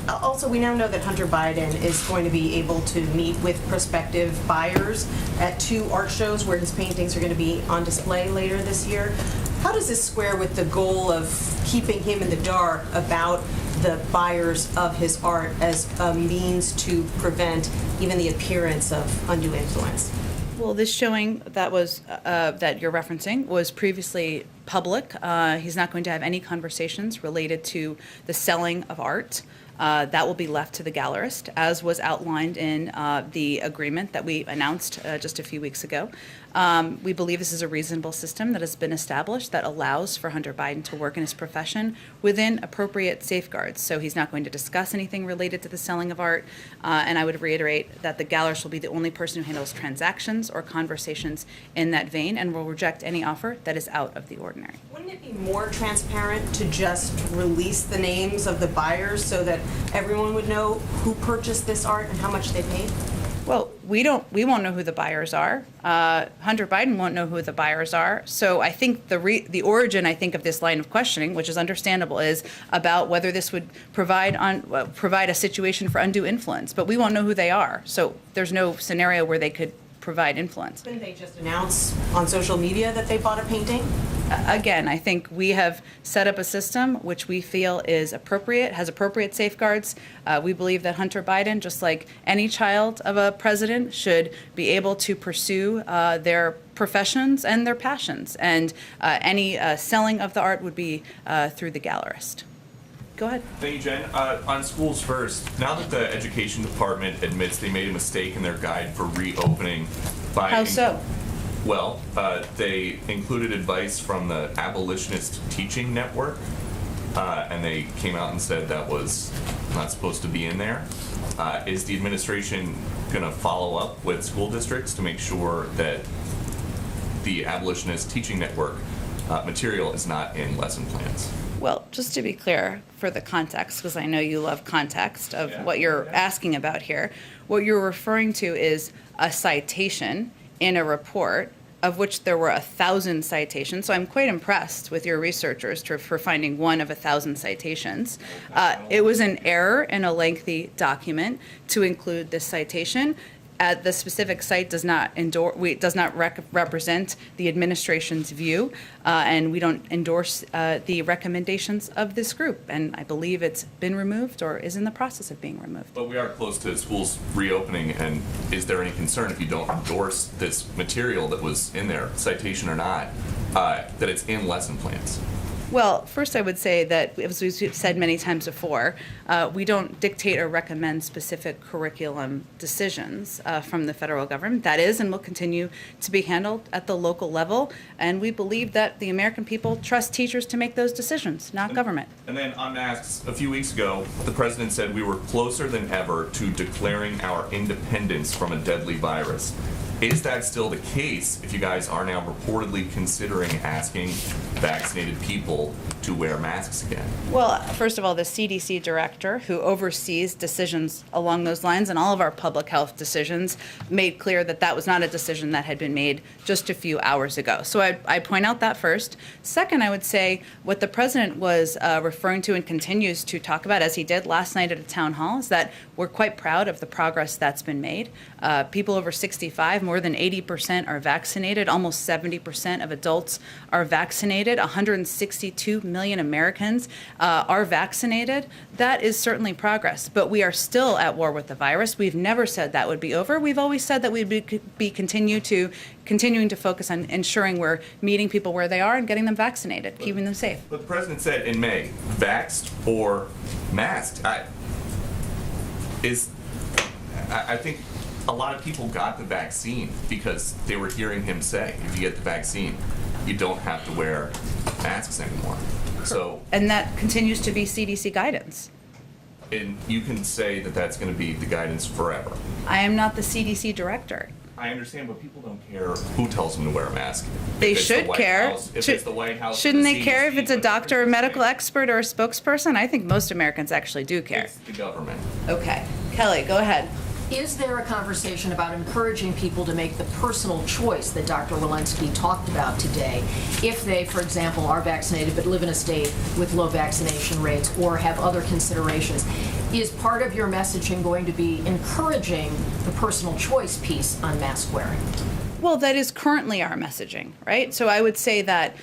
Also, we now know that Hunter Biden is going to be able to meet with prospective buyers at 2 art shows where his paintings are going to be on display later this year. How does this square with the goal of keeping him in the dark about the buyers of his art as a means to prevent even the appearance of undue influence? Well, this showing that was that you're referencing was previously public. He's not going to have any conversations related to the selling of art. That will be left to the gallerist, as was outlined in the agreement that we announced just a few weeks ago. We believe this is a reasonable system that has been established that allows for Hunter Biden to work in his profession within appropriate safeguards. So he's not going to discuss anything related to the selling of art. And I would reiterate that the gallerist will be the only person who handles transactions or conversations in that vein and will reject any offer that is out of the ordinary. Wouldn't it be more transparent to just release the names of the buyers so that everyone would know who purchased this art and how much they paid? Well, we won't know who the buyers are. Hunter Biden won't know who the buyers are. So I think the origin, I think, of this line of questioning, which is understandable, is about whether this would provide a situation for undue influence. But we won't know who they are. So there's no scenario where they could provide influence. Didn't they just announce on social media that they bought a painting? Again, I think we have set up a system which we feel is appropriate, has appropriate safeguards. We believe that Hunter Biden, just like any child of a president, should be able to pursue their professions and their passions. And any selling of the art would be through the gallerist. go ahead. Thank you, Jen. On schools first, now that the education department admits they made a mistake in their guide for reopening by... How so? Well, they included advice from the Abolitionist Teaching Network, and they came out and said that was not supposed to be in there. Is the administration going to follow up with school districts to make sure that the Abolitionist Teaching Network material is not in lesson plans? Well, just to be clear for the context, because I know you love context of what you're asking about here, what you're referring to is a citation in a report of which there were 1,000 citations. So I'm quite impressed with your researchers for finding one of 1,000 citations. It was an error in a lengthy document to include this citation. The specific site does not represent the administration's view, and we don't endorse the recommendations of this group. And I believe it's been removed or is in the process of being removed. But we are close to schools reopening, and is there any concern if you don't endorse this material that was in there, citation or not, that it's in lesson plans? Well, first I would say that, as we've said many times before, we don't dictate or recommend specific curriculum decisions from the federal government. That is and will continue to be handled at the local level, and we believe that the American people trust teachers to make those decisions, not government. And then on masks, a few weeks ago, the president said we were closer than ever to declaring our independence from a deadly virus. Is that still the case if you guys are now reportedly considering asking vaccinated people to wear masks again? Well, first of all, the CDC director, who oversees decisions along those lines and all of our public health decisions, made clear that that was not a decision that had been made just a few hours ago. So I point out that first. Second, I would say what the president was referring to and continues to talk about, as he did last night at a town hall, is that we're quite proud of the progress that's been made. People over 65, more than 80% are vaccinated. Almost 70% of adults are vaccinated. 162 million Americans are vaccinated. That is certainly progress, but we are still at war with the virus. We've never said that would be over. We've always said that we'd be continuing to focus on ensuring we're meeting people where they are and getting them vaccinated, keeping them safe. But the president said in May, vaxxed or masked. I think a lot of people got the vaccine because they were hearing him say, if you get the vaccine, you don't have to wear masks anymore. And that continues to be CDC guidance. And you can say that that's going to be the guidance forever. I am not the CDC director. I understand, but people don't care who tells them to wear a mask. They should care. If it's the White House, shouldn't they care if it's a doctor, a medical expert, or a spokesperson? I think most Americans actually do care. It's the government. Okay. Kelly, go ahead. Is there a conversation about encouraging people to make the personal choice that Dr. Walensky talked about today if they, for example, are vaccinated but live in a state with low vaccination rates or have other considerations? Is part of your messaging going to be encouraging the personal choice piece on mask wearing? Well, that is currently our messaging, right? So I would say that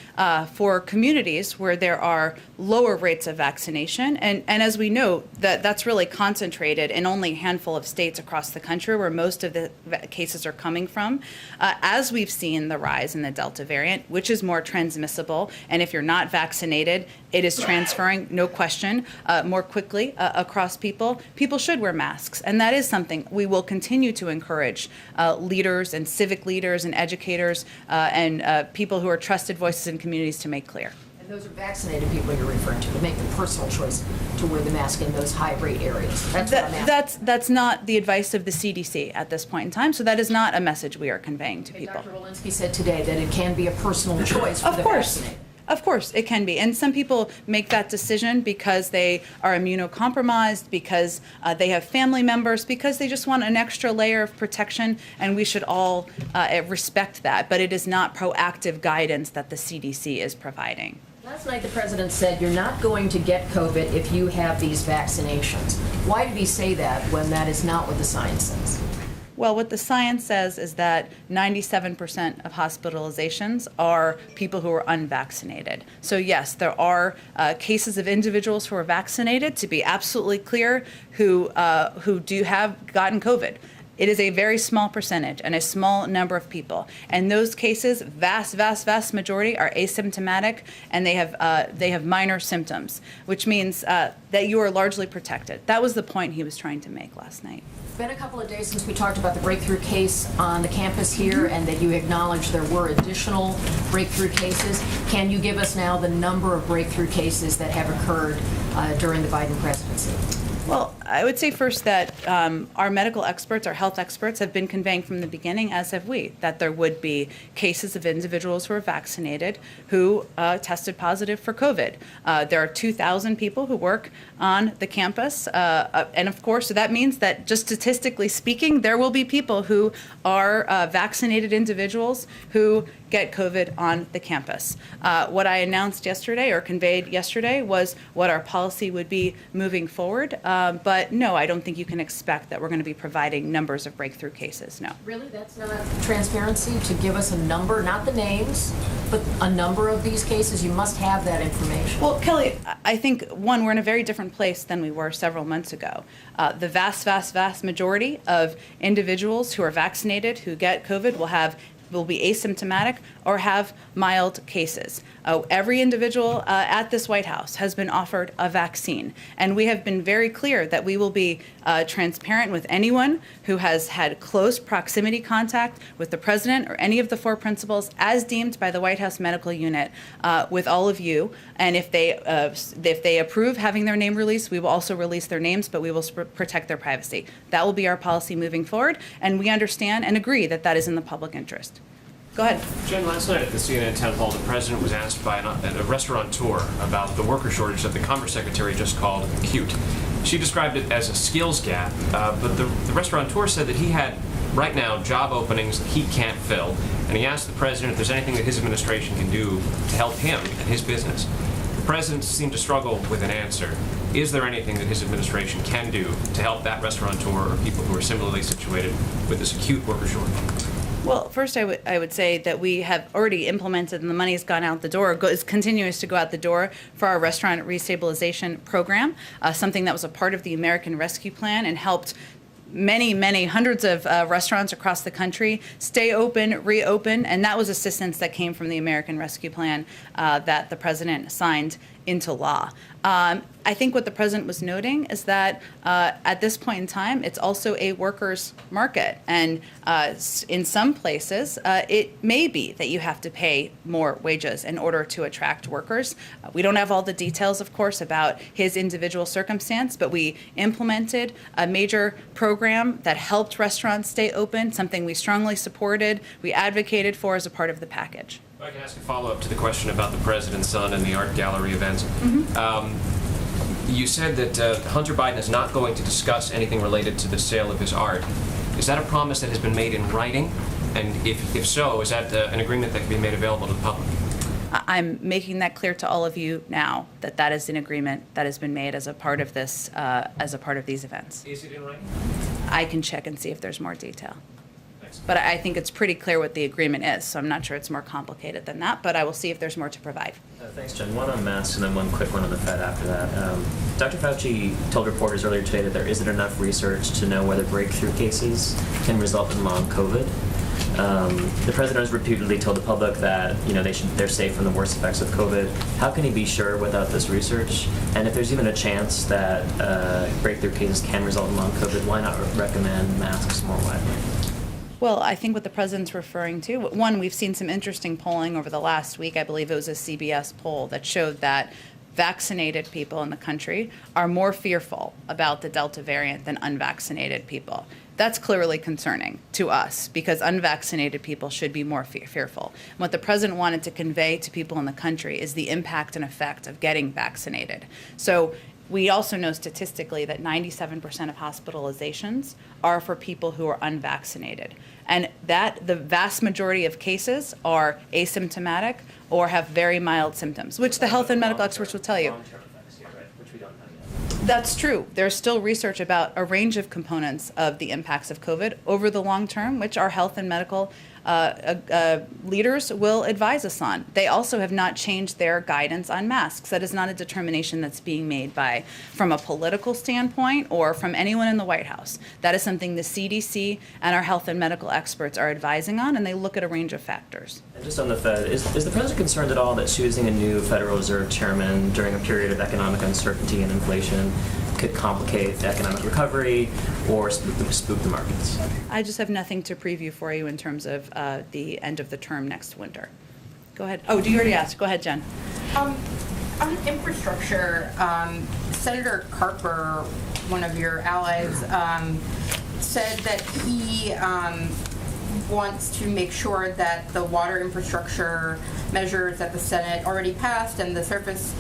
for communities where there are lower rates of vaccination, and as we know, that's really concentrated in only a handful of states across the country where most of the cases are coming from, as we've seen the rise in the Delta variant, which is more transmissible, and if you're not vaccinated, it is transferring, no question, more quickly across people. People should wear masks, and that is something we will continue to encourage leaders and civic leaders and educators and people who are trusted voices in communities to make clear. And those are vaccinated people you're referring to make the personal choice to wear the mask in those high-rate areas. That's what I'm asking. That's not the advice of the CDC at this point in time, so that is not a message we are conveying to people. Dr. Walensky said today that it can be a personal choice for the vaccinated. Of course, it can be. And some people make that decision because they are immunocompromised, because they have family members, because they just want an extra layer of protection, and we should all respect that. But it is not proactive guidance that the CDC is providing. Last night, the president said you're not going to get COVID if you have these vaccinations. Why did he say that when that is not what the science says? Well, what the science says is that 97% of hospitalizations are people who are unvaccinated. So yes, there are cases of individuals who are vaccinated, to be absolutely clear, who do have gotten COVID. It is a very small percentage and a small number of people. And those cases, vast majority, are asymptomatic, and they have minor symptoms, which means that you are largely protected. That was the point he was trying to make last night. It's been a couple of days since we talked about the breakthrough case on the campus here, and that you acknowledged there were additional breakthrough cases. Can you give us now the number of breakthrough cases that have occurred during the Biden presidency? Well, I would say first that our medical experts, our health experts, have been conveying from the beginning, as have we, that there would be cases of individuals who are vaccinated who tested positive for COVID. There are 2,000 people who work on the campus, and of course, so that means that just statistically speaking, there will be people who are vaccinated individuals who get COVID on the campus. What I announced yesterday, or conveyed yesterday, was what our policy would be moving forward. But no, I don't think you can expect that we're going to be providing numbers of breakthrough cases, no. Really? That's not transparency to give us a number, not the names, but a number of these cases? You must have that information. Well, Kelly, I think, one, we're in a very different place than we were several months ago. The vast majority of individuals who are vaccinated who get COVID will be asymptomatic or have mild cases. Every individual at this White House has been offered a vaccine, and we have been very clear that we will be transparent with anyone who has had close proximity contact with the president or any of the four principals as deemed by the White House Medical Unit with all of you. And if they approve having their name released, we will also release their names, but we will protect their privacy. That will be our policy moving forward, and we understand and agree that that is in the public interest. Go ahead. Jen, last night at the CNN town hall, the president was asked by a restaurateur about the worker shortage that the Commerce Secretary just called acute. She described it as a skills gap, but the restaurateur said that he had, right now, job openings he can't fill, and he asked the president if there's anything that his administration can do to help him and his business. The president seemed to struggle with an answer. Is there anything that his administration can do to help that restaurateur or people who are similarly situated with this acute worker shortage? Well, first I would say that we have already implemented, and the money has gone out the door, continues to go out the door for our restaurant restabilization program, something that was a part of the American Rescue Plan and helped many hundreds of restaurants across the country stay open, reopen, and that was assistance that came from the American Rescue Plan that the president signed into law. I think what the president was noting is that at this point in time, it's also a workers' market. And in some places, it may be that you have to pay more wages in order to attract workers. We don't have all the details, of course, about his individual circumstance, but we implemented a major program that helped restaurants stay open, something we strongly supported, we advocated for as a part of the package. If I can ask a follow-up to the question about the president's son and the art gallery events. You said that Hunter Biden is not going to discuss anything related to the sale of his art. Is that a promise that has been made in writing? And if so, is that an agreement that can be made available to the public? I'm making that clear to all of you now, that that is an agreement that has been made as a part of this, as a part of these events. Is it in writing? I can check and see if there's more detail. But I think it's pretty clear what the agreement is, so I'm not sure it's more complicated than that, but I will see if there's more to provide. Thanks, Jen. One on masks and then one quick one on the Fed after that. Dr. Fauci told reporters earlier today that there isn't enough research to know whether breakthrough cases can result in long COVID. The president has repeatedly told the public that they're safe from the worst effects of COVID. How can he be sure without this research? And if there's even a chance that breakthrough cases can result in long COVID, why not recommend masks more widely? Well, I think what the president's referring to, one, we've seen some interesting polling over the last week. I believe it was a CBS poll that showed that vaccinated people in the country are more fearful about the Delta variant than unvaccinated people. That's clearly concerning to us because unvaccinated people should be more fearful. What the president wanted to convey to people in the country is the impact and effect of getting vaccinated. So we also know statistically that 97% of hospitalizations are for people who are unvaccinated. And that the vast majority of cases are asymptomatic or have very mild symptoms, which the health and medical experts will tell you. That's true. There's still research about a range of components of the impacts of COVID over the long term, which our health and medical leaders will advise us on. They also have not changed their guidance on masks. That is not a determination that's being made from a political standpoint or from anyone in the White House. That is something the CDC and our health and medical experts are advising on, and they look at a range of factors. And just on the Fed, is the president concerned at all that choosing a new Federal Reserve chairman during a period of economic uncertainty and inflation could complicate economic recovery or spook the markets? I just have nothing to preview for you in terms of the end of the term next winter. Go ahead. Oh, do you already ask? Go ahead, Jen. On infrastructure, Senator Carper, one of your allies, said that he wants to make sure that the water infrastructure measures that the Senate already passed and the surface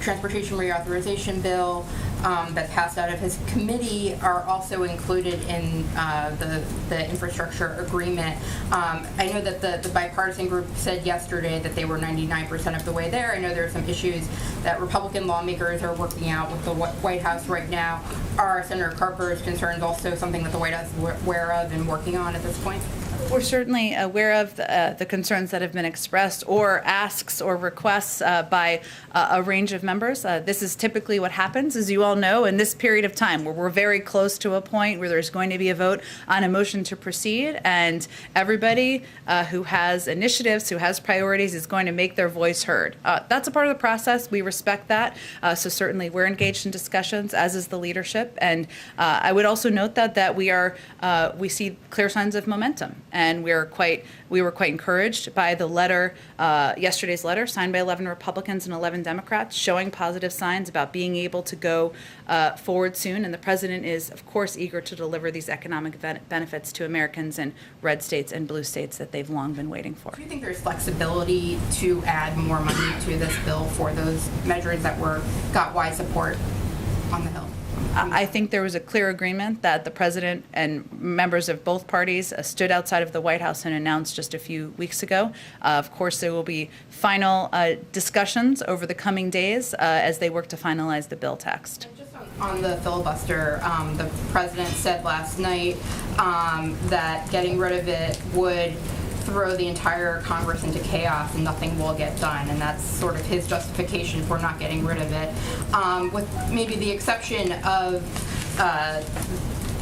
transportation reauthorization bill that passed out of his committee are also included in the infrastructure agreement. I know that the bipartisan group said yesterday that they were 99% of the way there. I know there are some issues that Republican lawmakers are working out with the White House right now. Are Senator Carper's concerns also something that the White House is aware of and working on at this point? We're certainly aware of the concerns that have been expressed or asks or requests by a range of members. This is typically what happens, as you all know, in this period of time where we're very close to a point where there's going to be a vote on a motion to proceed, and everybody who has initiatives, who has priorities, is going to make their voice heard. That's a part of the process. We respect that. So certainly we're engaged in discussions, as is the leadership. And I would also note that we see clear signs of momentum. And we were quite encouraged by the letter, yesterday's letter, signed by 11 Republicans and 11 Democrats, showing positive signs about being able to go forward soon. And the president is, of course, eager to deliver these economic benefits to Americans in red states and blue states that they've long been waiting for. Do you think there's flexibility to add more money to this bill for those measures that got wide support on the Hill? I think there was a clear agreement that the president and members of both parties stood outside of the White House and announced just a few weeks ago. Of course, there will be final discussions over the coming days as they work to finalize the bill text. On the filibuster, the president said last night that getting rid of it would throw the entire Congress into chaos and nothing will get done, and that's sort of his justification for not getting rid of it, with maybe the exception of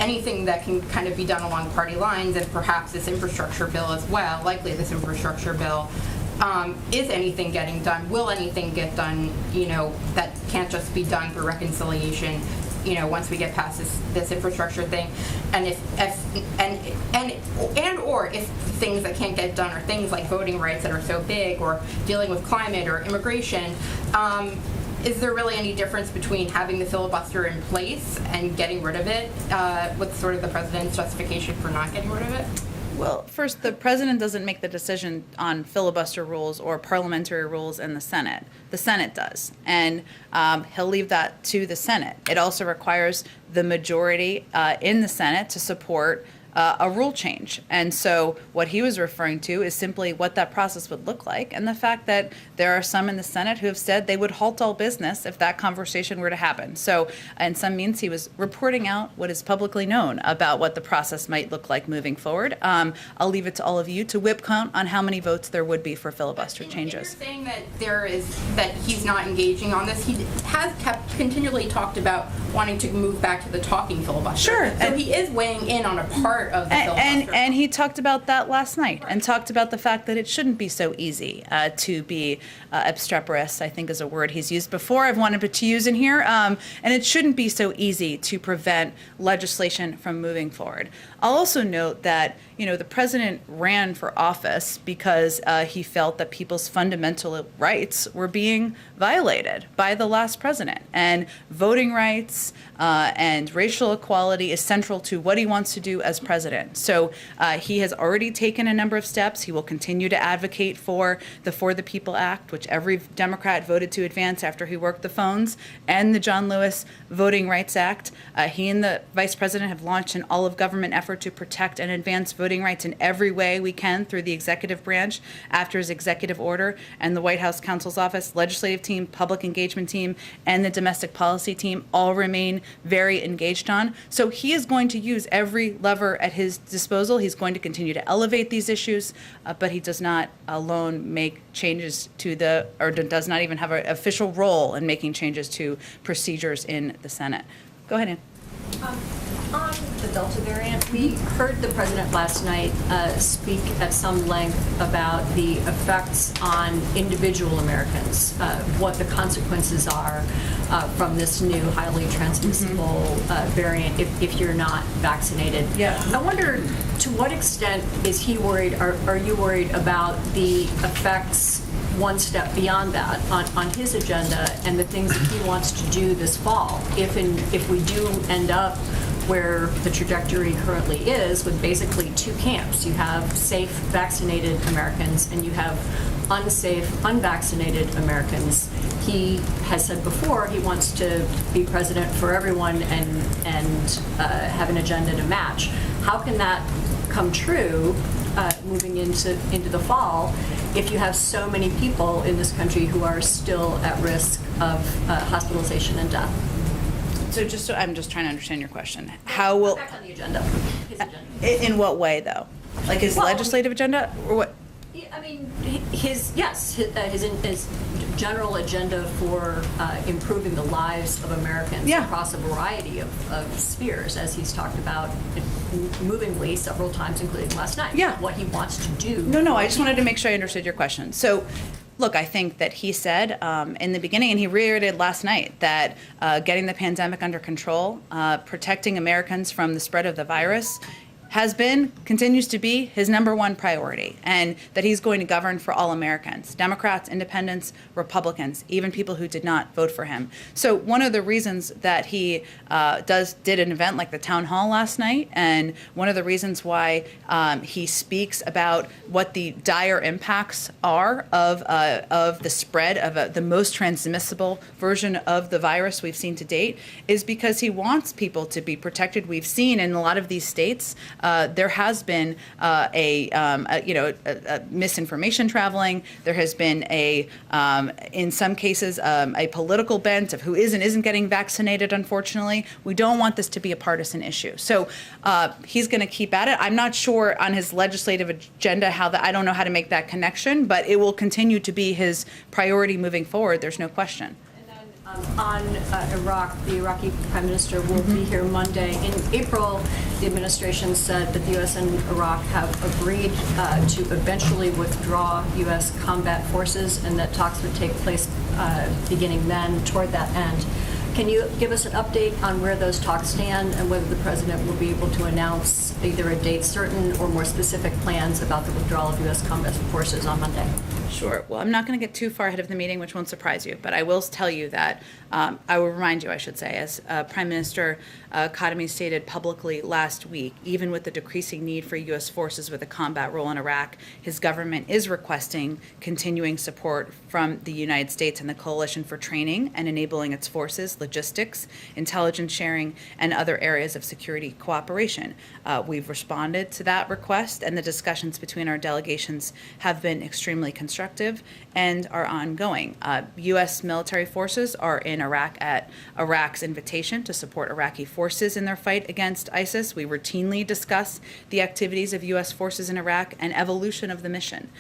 anything that can kind of be done along party lines, and perhaps this infrastructure bill as well, likely this infrastructure bill. Is anything getting done? Will anything get done, that can't just be done for reconciliation, once we get past this infrastructure thing? And or if things that can't get done are things like voting rights that are so big, or dealing with climate or immigration, is there really any difference between having the filibuster in place and getting rid of it, with sort of the president's justification for not getting rid of it? Well, first, the president doesn't make the decision on filibuster rules or parliamentary rules in the Senate. The Senate does, and he'll leave that to the Senate. It also requires the majority in the Senate to support a rule change. And so what he was referring to is simply what that process would look like, and the fact that there are some in the Senate who have said they would halt all business if that conversation were to happen. So in some means he was reporting out what is publicly known about what the process might look like moving forward. I'll leave it to all of you to whip count on how many votes there would be for filibuster changes. You're saying that he's not engaging on this. He has continually talked about wanting to move back to the talking filibuster. Sure. So he is weighing in on a part of the filibuster. And he talked about that last night, and talked about the fact that it shouldn't be so easy to be obstreperous, I think is a word he's used before. I've wanted to use in here. And it shouldn't be so easy to prevent legislation from moving forward. I'll also note that, the president ran for office because he felt that people's fundamental rights were being violated by the last president. And voting rights and racial equality is central to what he wants to do as president. So he has already taken a number of steps. He will continue to advocate for the People Act, which every Democrat voted to advance after he worked the phones, and the John Lewis Voting Rights Act. He and the vice president have launched an all-of-government effort to protect and advance voting rights in every way we can through the executive branch after his executive order, and the White House counsel's office, legislative team, public engagement team, and the domestic policy team all remain very engaged on. So he is going to use every lever at his disposal. He's going to continue to elevate these issues, but he does not alone make changes to does not even have an official role in making changes to procedures in the Senate. Go ahead, Ann. On the Delta variant, we heard the president last night speak at some length about the effects on individual Americans, what the consequences are from this new highly transmissible variant if you're not vaccinated. Yeah. I wonder, to what extent is he worried, are you worried about the effects one step beyond that on his agenda and the things that he wants to do this fall? If we do end up where the trajectory currently is, with basically two camps. You have safe, vaccinated Americans, and you have unsafe, unvaccinated Americans. He has said before he wants to be president for everyone and have an agenda to match. How can that come true moving into the fall if you have so many people in this country who are still at risk of hospitalization and death? So I'm just trying to understand your question. How will... Back on the agenda. His agenda. In what way, though? Like his legislative agenda, or what? I mean, his general agenda for improving the lives of Americans across a variety of spheres, as he's talked about movingly several times, including last night. Yeah. What he wants to do. No, I just wanted to make sure I understood your question. So, look, I think that he said in the beginning, and he reiterated last night, that getting the pandemic under control, protecting Americans from the spread of the virus, continues to be his number one priority, and that he's going to govern for all Americans, Democrats, independents, Republicans, even people who did not vote for him. So one of the reasons that he did an event like the town hall last night, and one of the reasons why he speaks about what the dire impacts are of the spread of the most transmissible version of the virus we've seen to date, is because he wants people to be protected. We've seen in a lot of these states, there has been misinformation traveling. There has been in some cases, a political bent of who is and isn't getting vaccinated. Unfortunately, we don't want this to be a partisan issue. So he's going to keep at it. I'm not sure on his legislative agenda I don't know how to make that connection, but it will continue to be his priority moving forward. There's no question. On Iraq, the Iraqi Prime Minister will be here Monday. In April, the administration said that the U.S. and Iraq have agreed to eventually withdraw U.S. combat forces, and that talks would take place beginning then toward that end. Can you give us an update on where those talks stand and whether the president will be able to announce either a date certain or more specific plans about the withdrawal of U.S. combat forces on Monday? Sure. Well, I'm not going to get too far ahead of the meeting, which won't surprise you, but I will tell you that I will remind you, I should say, as Prime Minister Khatami stated publicly last week, even with the decreasing need for U.S. forces with a combat role in Iraq, his government is requesting continuing support from the United States and the coalition for training and enabling its forces, logistics, intelligence sharing, and other areas of security cooperation. We've responded to that request, and the discussions between our delegations have been extremely constructive and are ongoing. U.S. military forces are in Iraq at Iraq's invitation to support Iraqi forces in their fight against ISIS. We routinely discuss the activities of U.S. forces in Iraq and evolution of the mission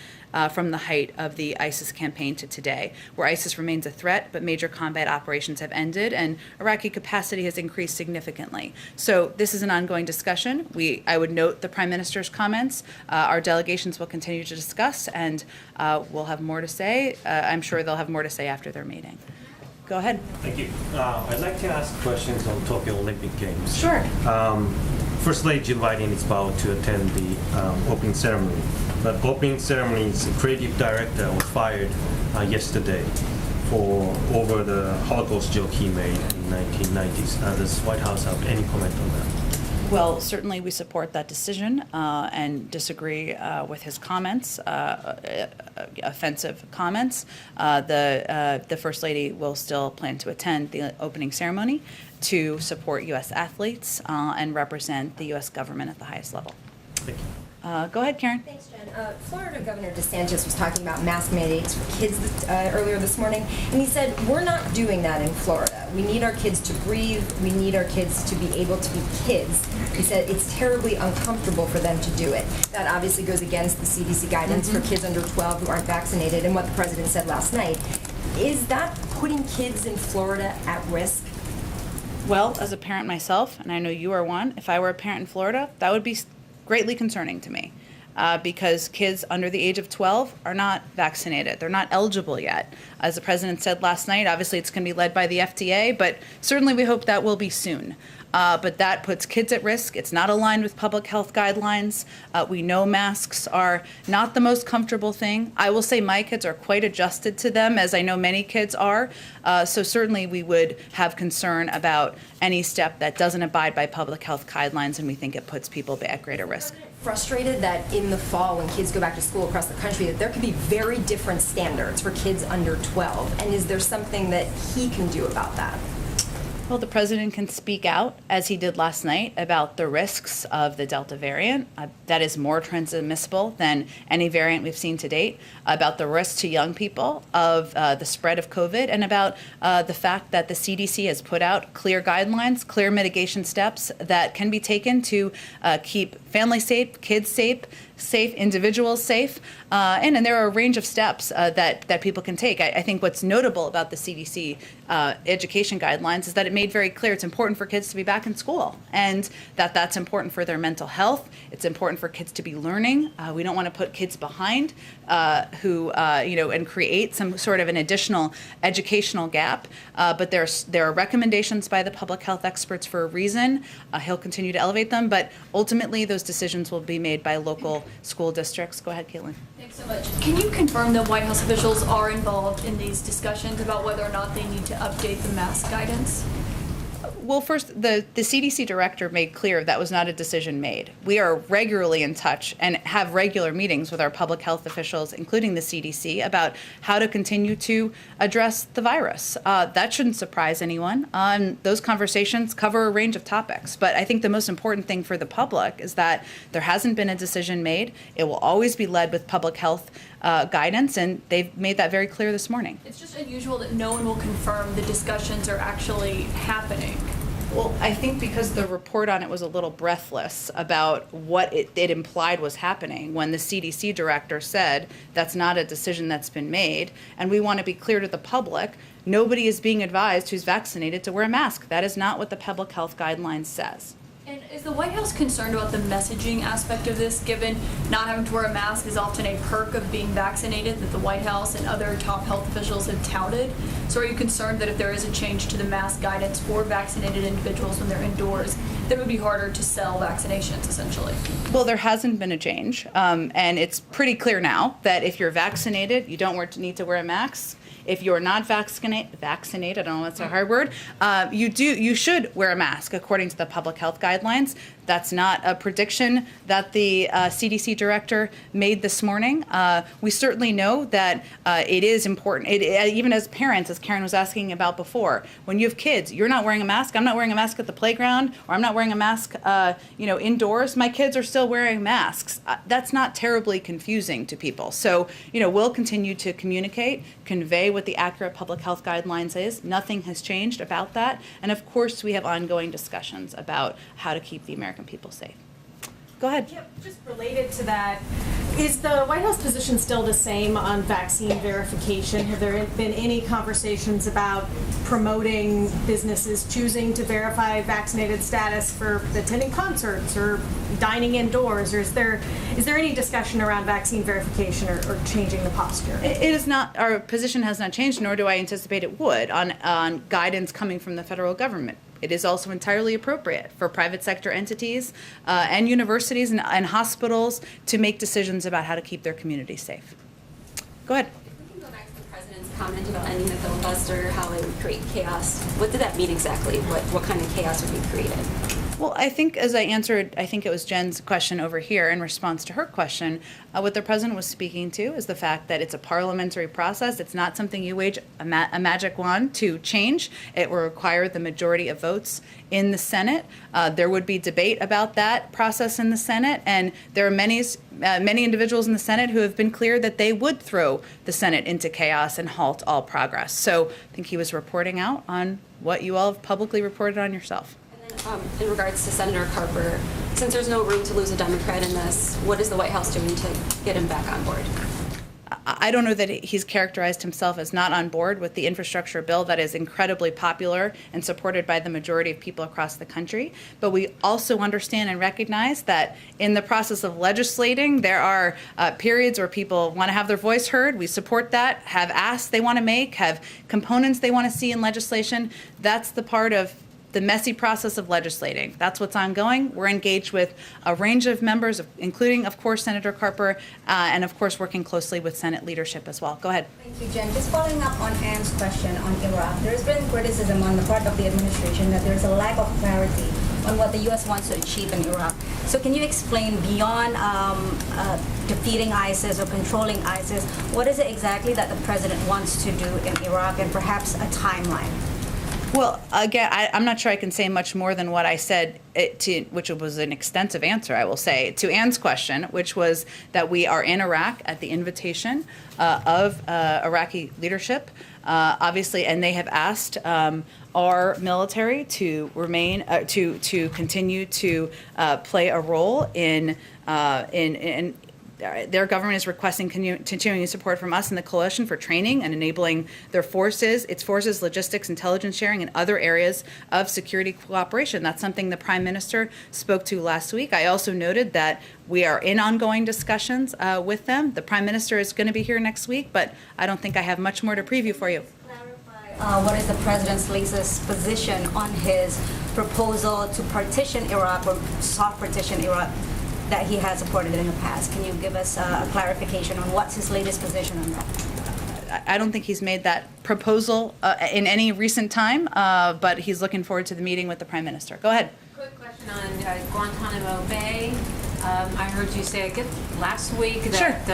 from the height of the ISIS campaign to today, where ISIS remains a threat, but major combat operations have ended and Iraqi capacity has increased significantly. So this is an ongoing discussion. I would note the Prime Minister's comments. Our delegations will continue to discuss, and we'll have more to say. I'm sure they'll have more to say after their meeting. Go ahead. Thank you. I'd like to ask questions on Tokyo Olympic Games. Sure. First Lady Jill Biden is about to attend the opening ceremony, but opening ceremony's creative director was fired yesterday for over the Holocaust joke he made in the 1990s. Does White House have any comment on that? Well, certainly we support that decision and disagree with his comments, offensive comments. The First Lady will still plan to attend the opening ceremony to support U.S. athletes and represent the U.S. government at the highest level. Thank you. Go ahead, Karen. Thanks, Jen. Florida Governor DeSantis was talking about mask mandates for kids earlier this morning, and he said, we're not doing that in Florida. We need our kids to breathe. We need our kids to be able to be kids. He said it's terribly uncomfortable for them to do it. That obviously goes against the CDC guidance for kids under 12 who aren't vaccinated and what the president said last night. Is that putting kids in Florida at risk? Well, as a parent myself, and I know you are one, if I were a parent in Florida, that would be greatly concerning to me because kids under the age of 12 are not vaccinated. They're not eligible yet. As the president said last night, obviously it's going to be led by the FDA, but certainly we hope that will be soon. But that puts kids at risk. It's not aligned with public health guidelines. We know masks are not the most comfortable thing. I will say my kids are quite adjusted to them, as I know many kids are. So certainly we would have concern about any step that doesn't abide by public health guidelines, and we think it puts people at greater risk. Frustrated that in the fall, when kids go back to school across the country, that there could be very different standards for kids under 12. And is there something that he can do about that? Well, the president can speak out, as he did last night, about the risks of the Delta variant. That is more transmissible than any variant we've seen to date, about the risk to young people of the spread of COVID, and about the fact that the CDC has put out clear guidelines, clear mitigation steps that can be taken to keep families safe, kids safe, individuals safe, and there are a range of steps that people can take. I think what's notable about the CDC education guidelines is that it made very clear it's important for kids to be back in school, and that's important for their mental health. It's important for kids to be learning. We don't want to put kids behind and create some sort of an additional educational gap. But there are recommendations by the public health experts for a reason. He'll continue to elevate them, but ultimately those decisions will be made by local school districts. Go ahead, Caitlin. Thanks so much. Can you confirm that White House officials are involved in these discussions about whether or not they need to update the mask guidance? Well, first, the CDC director made clear that was not a decision made. We are regularly in touch and have regular meetings with our public health officials, including the CDC, about how to continue to address the virus. That shouldn't surprise anyone. Those conversations cover a range of topics. But I think the most important thing for the public is that there hasn't been a decision made. It will always be led with public health guidance, and they've made that very clear this morning. It's just unusual that no one will confirm the discussions are actually happening. Well, I think because the report on it was a little breathless about what it implied was happening when the CDC director said that's not a decision that's been made, and we want to be clear to the public, nobody is being advised who's vaccinated to wear a mask. That is not what the public health guidelines says. And is the White House concerned about the messaging aspect of this, given not having to wear a mask is often a perk of being vaccinated that the White House and other top health officials have touted? So are you concerned that if there is a change to the mask guidance for vaccinated individuals when they're indoors, that it would be harder to sell vaccinations, essentially? Well, there hasn't been a change, and it's pretty clear now that if you're vaccinated, you don't need to wear a mask. If you're not vaccinated, I don't know, that's a hard word, you should wear a mask according to the public health guidelines. That's not a prediction that the CDC director made this morning. We certainly know that it is important, even as parents, as Karen was asking about before, when you have kids, you're not wearing a mask, I'm not wearing a mask at the playground, or I'm not wearing a mask indoors, my kids are still wearing masks. That's not terribly confusing to people. So, we'll continue to communicate, convey what the accurate public health guidelines is. Nothing has changed about that. And of course, we have ongoing discussions about how to keep the American people safe. Go ahead. Yep, just related to that, is the White House position still the same on vaccine verification? Have there been any conversations about promoting businesses choosing to verify vaccinated status for attending concerts or dining indoors? Or is there any discussion around vaccine verification or changing the posture? It is not, our position has not changed, nor do I anticipate it would on guidance coming from the federal government. It is also entirely appropriate for private sector entities and universities and hospitals to make decisions about how to keep their communities safe. Go ahead. If we can go back to the president's comment about ending the filibuster, how it would create chaos. What did that mean exactly? What kind of chaos would be created? Well, I think as I answered, I think it was Jen's question over here in response to her question, what the president was speaking to is the fact that it's a parliamentary process. It's not something you wage a magic wand to change. It will require the majority of votes in the Senate. There would be debate about that process in the Senate, and there are many individuals in the Senate who have been clear that they would throw the Senate into chaos and halt all progress. So I think he was reporting out on what you all have publicly reported on yourself. In regards to Senator Carper, since there's no room to lose a Democrat in this, what is the White House doing to get him back on board? I don't know that he's characterized himself as not on board with the infrastructure bill that is incredibly popular and supported by the majority of people across the country. But we also understand and recognize that in the process of legislating, there are periods where people want to have their voice heard. We support that, have asks they want to make, have components they want to see in legislation. That's the part of the messy process of legislating. That's what's ongoing. We're engaged with a range of members, including, of course, Senator Carper, and, of course, working closely with Senate leadership as well. Go ahead. Thank you, Jen. Just following up on Anne's question on Iraq, there's been criticism on the part of the administration that there's a lack of clarity on what the U.S. wants to achieve in Iraq. So can you explain beyond defeating ISIS or controlling ISIS, what is it exactly that the president wants to do in Iraq, and perhaps a timeline? Well, again, I'm not sure I can say much more than what I said, which was an extensive answer, I will say, to Anne's question, which was that we are in Iraq at the invitation of Iraqi leadership, obviously, and they have asked our military to remain, to continue to play a role in their government is requesting continuing support from us and the coalition for training and enabling their forces, its forces, logistics, intelligence sharing, and other areas of security cooperation. That's something the Prime Minister spoke to last week. I also noted that we are in ongoing discussions with them. The Prime Minister is going to be here next week, but I don't think I have much more to preview for you. What is the president's latest position on his proposal to partition Iraq or soft partition Iraq that he has supported in the past? Can you give us a clarification on what's his latest position on that? I don't think he's made that proposal in any recent time, but he's looking forward to the meeting with the Prime Minister. Go ahead. Quick question on Guantanamo Bay. I heard you say, I guess, last week that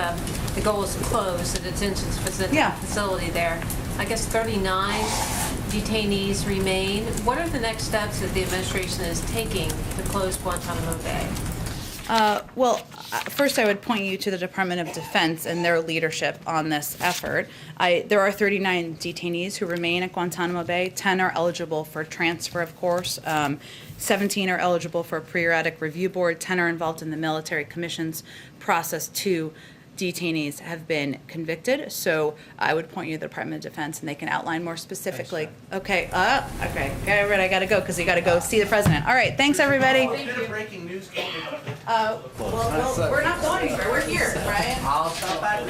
the goal is to close the detention facility there. I guess 39 detainees remain. What are the next steps that the administration is taking to close Guantanamo Bay? First I would point you to the Department of Defense and their leadership on this effort. There are 39 detainees who remain at Guantanamo Bay. 10 are eligible for transfer, of course. 17 are eligible for a periodic review board. 10 are involved in the military commissions process. 2 detainees have been convicted. So I would point you to the Department of Defense, and they can outline more specifically. Okay. Okay. I got to go because you got to go see the president. All right. Thanks, everybody. Breaking news. Well, we're not going anywhere. We're here, right? I'll stop back.